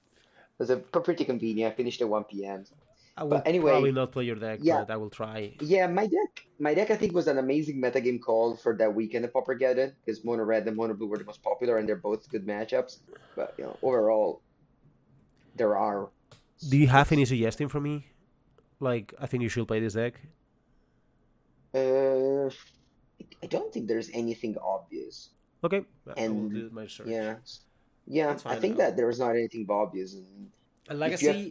Speaker 1: It was pretty convenient. I finished at 1 p.m.
Speaker 2: I will
Speaker 1: But
Speaker 2: probably
Speaker 1: anyway,
Speaker 2: not play your deck,
Speaker 1: yeah,
Speaker 2: but I will try.
Speaker 1: yeah, my deck I think was an amazing metagame call for that weekend at Paupergeddon because Mono Red and Mono Blue were the most popular and they're both good matchups. But overall, there are
Speaker 2: Do you have any
Speaker 1: just
Speaker 2: suggestion for me? Like, I think you should play this deck.
Speaker 1: uh, I don't think there's anything obvious.
Speaker 2: Okay, I will
Speaker 1: And
Speaker 2: do my search.
Speaker 1: yeah, yeah,
Speaker 2: That's
Speaker 1: I
Speaker 2: fine.
Speaker 1: think that there's not anything obvious. And
Speaker 2: And
Speaker 1: if you have
Speaker 2: Legacy,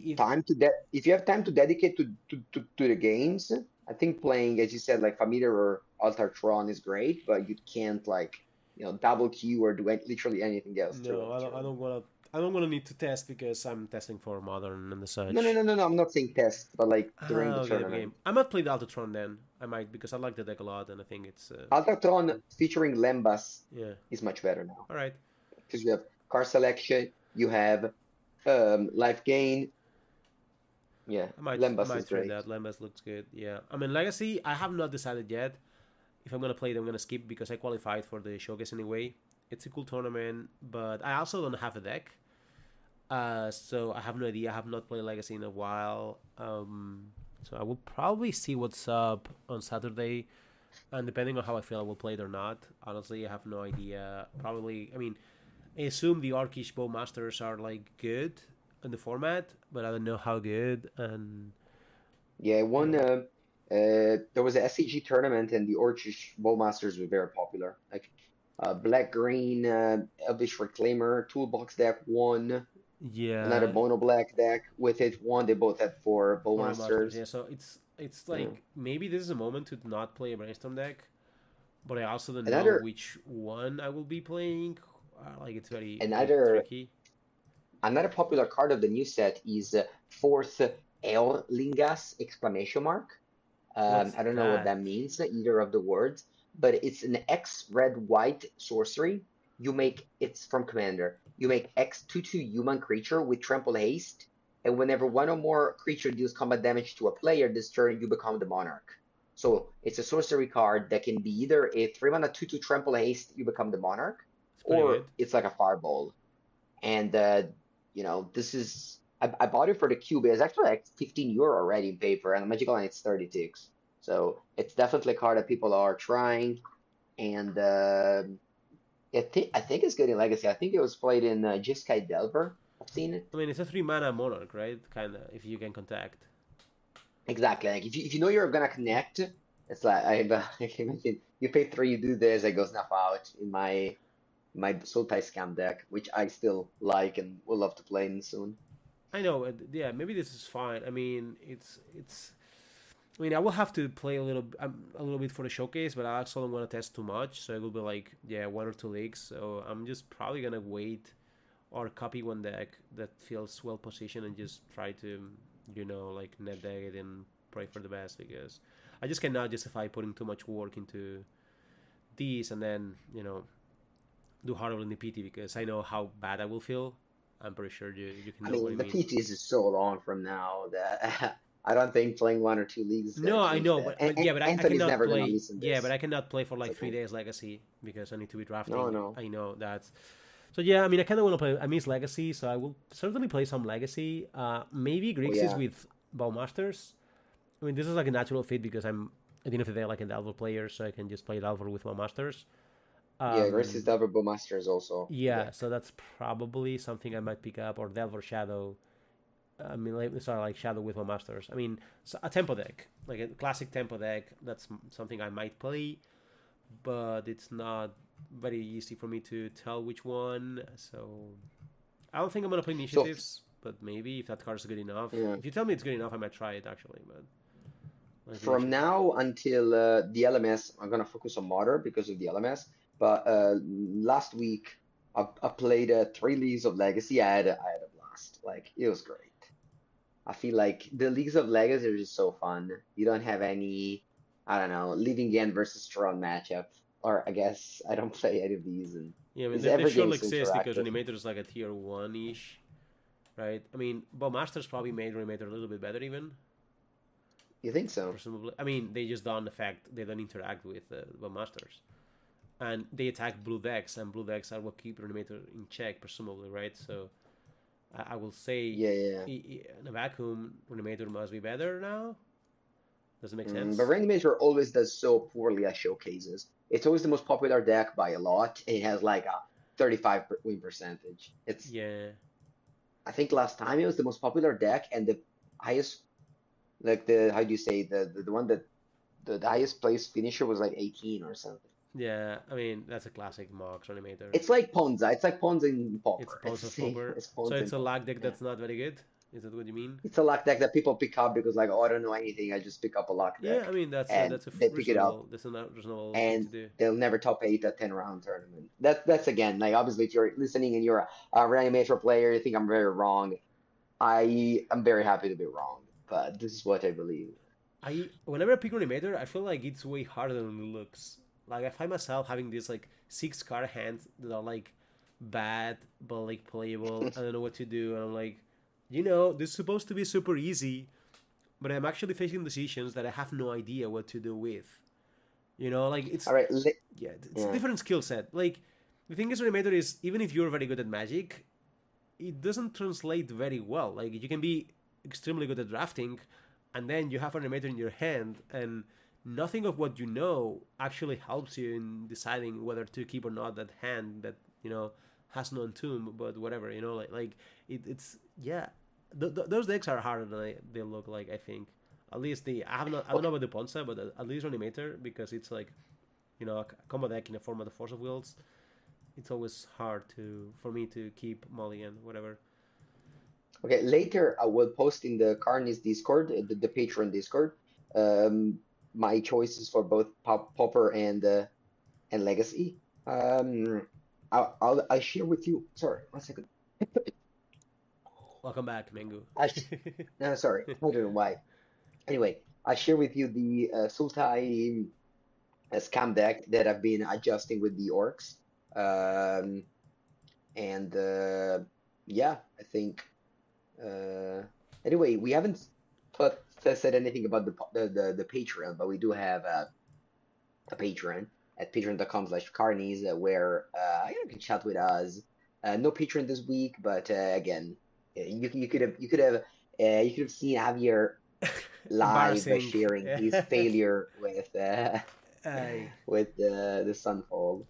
Speaker 1: if you have time to dedicate to the games, I think playing, as you said, like Familiar or Altartron is great, but you can't like double queue or do literally anything else
Speaker 2: no, I don't. I
Speaker 1: through.
Speaker 2: don't want to. I don't want to need to test because I'm testing for modern and the
Speaker 1: No, no,
Speaker 2: such.
Speaker 1: no, no, no. I'm not saying test, but like during
Speaker 2: Ah,
Speaker 1: the
Speaker 2: okay, the game.
Speaker 1: tournament.
Speaker 2: I might play the Altatron then. I might because I like the deck a lot and I think it's
Speaker 1: Altartron featuring Lembas
Speaker 2: yeah.
Speaker 1: is much better now
Speaker 2: All right,
Speaker 1: because you have card selection, you have life gain. Yeah,
Speaker 2: I
Speaker 1: Lembas is
Speaker 2: might try
Speaker 1: great.
Speaker 2: that. Lambas looks good. Yeah, I mean Legacy. I have not decided yet if I'm gonna play it. I'm gonna skip because I qualified for the showcase anyway. It's a cool tournament, but I also don't have a deck. So I have no idea. I have not played Legacy in a while. So I will probably see what's up on Saturday, and depending on how I feel, I will play it or not. Honestly, I have no idea. Probably, I mean, I assume the Orcish Bowmasters are like good in the format, but I don't know how good. And
Speaker 1: Yeah,
Speaker 2: you
Speaker 1: one
Speaker 2: know,
Speaker 1: there was a SCG tournament and the Orcish Bowmasters were very popular. Like black green Elvish Reclaimer toolbox deck won, another
Speaker 2: yeah,
Speaker 1: mono black deck with it won. They both had four
Speaker 2: for Bowmasters,
Speaker 1: Bowmasters.
Speaker 2: yeah. So it's
Speaker 1: Yeah.
Speaker 2: like maybe this is a moment to not play a brainstorm deck, but I also don't know
Speaker 1: Another
Speaker 2: which one I will be playing. Like it's very very
Speaker 1: another
Speaker 2: tricky.
Speaker 1: another popular card of the new set is fourth El Lingas exclamation mark.
Speaker 2: What's
Speaker 1: I don't know what
Speaker 2: that?
Speaker 1: that means, either of the words, but it's an X red white sorcery. It's from Commander. You make X 2/2 human creature with trample haste, and whenever one or more creature deals combat damage to a player this turn, you become the monarch. So it's a sorcery card that can be either a 3 mana 2/2 trample haste, you become the monarch,
Speaker 2: It's pretty
Speaker 1: or
Speaker 2: good.
Speaker 1: it's like a fireball. And this is I bought it for the cube. It's actually like 15 euro already in paper, and Magic Online it's 36. So it's definitely a card that people are trying, and I think it's good in Legacy. I think it was played in Jeskai Delver. I've seen it.
Speaker 2: I mean, it's a 3 mana monarch, right? Kind of, if you can contact.
Speaker 1: Exactly. Like if you know you're gonna connect, it's like I can imagine you pay three, you do this, it goes enough out in my Sultai Scam deck, which I still like and will love to play in soon.
Speaker 2: I know. Yeah, maybe this is fine. I mean, it's. I mean, I will have to play a little bit for the showcase, but I also don't want to test too much. So it will be like, yeah, 1 or 2 leagues. So I'm just probably gonna wait or copy one deck that feels well positioned and just try to, like net deck it and pray for the best because I just cannot justify putting too much work into these and then do horrible in the PT because I know how bad I will feel. I'm pretty sure you can
Speaker 1: I
Speaker 2: know what I
Speaker 1: mean, the
Speaker 2: mean.
Speaker 1: PTs is so long from now that I don't think playing 1 or 2 leagues is gonna
Speaker 2: No, I
Speaker 1: change
Speaker 2: know,
Speaker 1: that.
Speaker 2: but yeah, but I
Speaker 1: Anthony's
Speaker 2: cannot
Speaker 1: never gonna
Speaker 2: play.
Speaker 1: listen to
Speaker 2: Yeah, but
Speaker 1: this.
Speaker 2: I cannot play for
Speaker 1: It's
Speaker 2: like three
Speaker 1: okay.
Speaker 2: days Legacy because I need to be
Speaker 1: No,
Speaker 2: drafting.
Speaker 1: no.
Speaker 2: I know that. So yeah, I mean, I kind of want to play. I miss Legacy, so I will certainly play some Legacy. Maybe
Speaker 1: Oh
Speaker 2: Grixis
Speaker 1: yeah,
Speaker 2: with Bowmasters. I mean, this is like a natural fit because I'm at the end of the day like a Delver player, so I can just play Delver with Bowmasters.
Speaker 1: yeah. Versus
Speaker 2: Um,
Speaker 1: Delver Master is also a
Speaker 2: yeah,
Speaker 1: deck.
Speaker 2: so that's probably something I might pick up or Delver Shadow. I mean, sorry, like Shadow with Bowmasters. I mean, so a tempo deck, like a classic tempo deck. That's something I might play, but it's not very easy for me to tell which one. So I don't think I'm gonna play
Speaker 1: So
Speaker 2: initiatives, but maybe if that card is good enough.
Speaker 1: yeah,
Speaker 2: If you tell me it's good enough, I might try it actually. But like
Speaker 1: from
Speaker 2: initiative,
Speaker 1: now until the LMS, I'm gonna focus on Modern because of the LMS. But last week I played 3 Leagues of Legacy. I had a blast. Like it was great. I feel like the Leagues of Legacy are just so fun. You don't have any, I don't know, Living End versus Tron matchup. Or I guess I don't play any of these, and
Speaker 2: yeah, I mean
Speaker 1: is
Speaker 2: they
Speaker 1: every
Speaker 2: should
Speaker 1: game so
Speaker 2: exist because
Speaker 1: interactive.
Speaker 2: Reanimator is like a tier 1 ish, right? I mean, Bowmasters probably made Reanimator a little bit better even.
Speaker 1: You think so?
Speaker 2: Presumably, I mean they just don't affect. They don't interact with Bowmasters. And they attack blue decks, and blue decks are what keep Reanimator in check, presumably, right? So I will say
Speaker 1: Yeah.
Speaker 2: in a vacuum, Reanimator must be better now. Does it make sense?
Speaker 1: But Reanimator always does so poorly at showcases. It's always the most popular deck by a lot. It has like a 35 win percentage.
Speaker 2: Yeah.
Speaker 1: I think last time it was the most popular deck and the highest, like the, how do you say, the one that the highest place finisher was like 18 or something.
Speaker 2: Yeah, I mean that's a classic Mox Reanimator.
Speaker 1: It's like Ponza. It's like Ponza in
Speaker 2: It's
Speaker 1: Pauper. It's the
Speaker 2: Ponza
Speaker 1: same
Speaker 2: Popper.
Speaker 1: as
Speaker 2: So
Speaker 1: Ponza
Speaker 2: it's
Speaker 1: in
Speaker 2: a
Speaker 1: Pauper.
Speaker 2: lag deck
Speaker 1: Yeah.
Speaker 2: that's not very good. Is that what you mean?
Speaker 1: It's a luck deck that people pick up because like, oh, I don't know anything. I just pick up a luck
Speaker 2: Yeah,
Speaker 1: deck.
Speaker 2: I mean that's
Speaker 1: And
Speaker 2: a
Speaker 1: they pick it up
Speaker 2: reasonable thing to
Speaker 1: and
Speaker 2: do.
Speaker 1: they'll never top 8 at 10-round tournament. That's again, like obviously if you're listening and you're a Reanimator player, you think I'm very wrong. I am very happy to be wrong, but this is what I believe.
Speaker 2: Whenever I pick Reanimator, I feel like it's way harder than it looks. Like I find myself having these like 6 card hands that are like bad but like playable. I don't know what to do, and I'm like, this is supposed to be super easy, but I'm actually facing decisions that I have no idea what to do with. Like it's
Speaker 1: All right,
Speaker 2: it's a different skill set. Like the thing is, Reanimator is even if you're very good at Magic, it doesn't translate very well. Like you can be extremely good at drafting, and then you have a Reanimator in your hand, and nothing of what you know actually helps you in deciding whether to keep or not that hand that has no tomb, but whatever. It's yeah. Those decks are harder than they look like. I think at least I don't know about the Ponza, but at least Reanimator, because it's like a combo deck in a format of Force of Wills. It's always hard for me to keep mulligan, whatever.
Speaker 1: Okay, later I will post in the Carney's Discord, the Patreon Discord, um, my choices for both Popper and Legacy. I'll share with you. Sorry, 1 second.
Speaker 2: Welcome back, Mengu.
Speaker 1: Sorry, I don't know why. Anyway, I share with you the Sultai scam deck that I've been adjusting with the orcs. And yeah, I think. Anyway, we haven't said anything about the Patreon, but we do have a Patreon at patreon.com/carnies where you can chat with us. No Patreon this week, but again, you could have seen Javier live sharing his failure with with the Sunfold.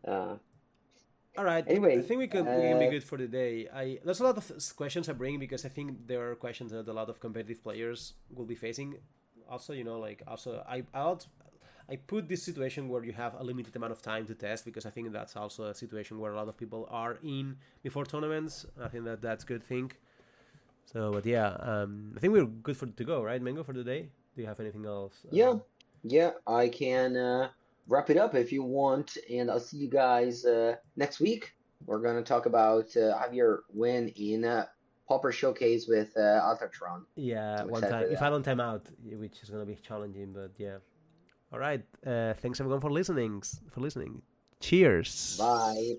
Speaker 2: All right.
Speaker 1: Anyway,
Speaker 2: I think we can be good for the day. There's a lot of questions I bring because I think there are questions that a lot of competitive players will be facing. Also, I put this situation where you have a limited amount of time to test because I think that's also a situation where a lot of people are in before tournaments. I think that's a good thing. So, but yeah, I think we're good to go, right, Mango, for the day? Do you have anything else?
Speaker 1: Yeah, I can wrap it up if you want, and I'll see you guys next week. We're gonna talk about Javier win in Pauper Showcase with Altatron.
Speaker 2: Yeah, one time. If I don't time out, which is gonna be challenging, but yeah. All right. Thanks everyone for listening. Cheers.
Speaker 1: Bye.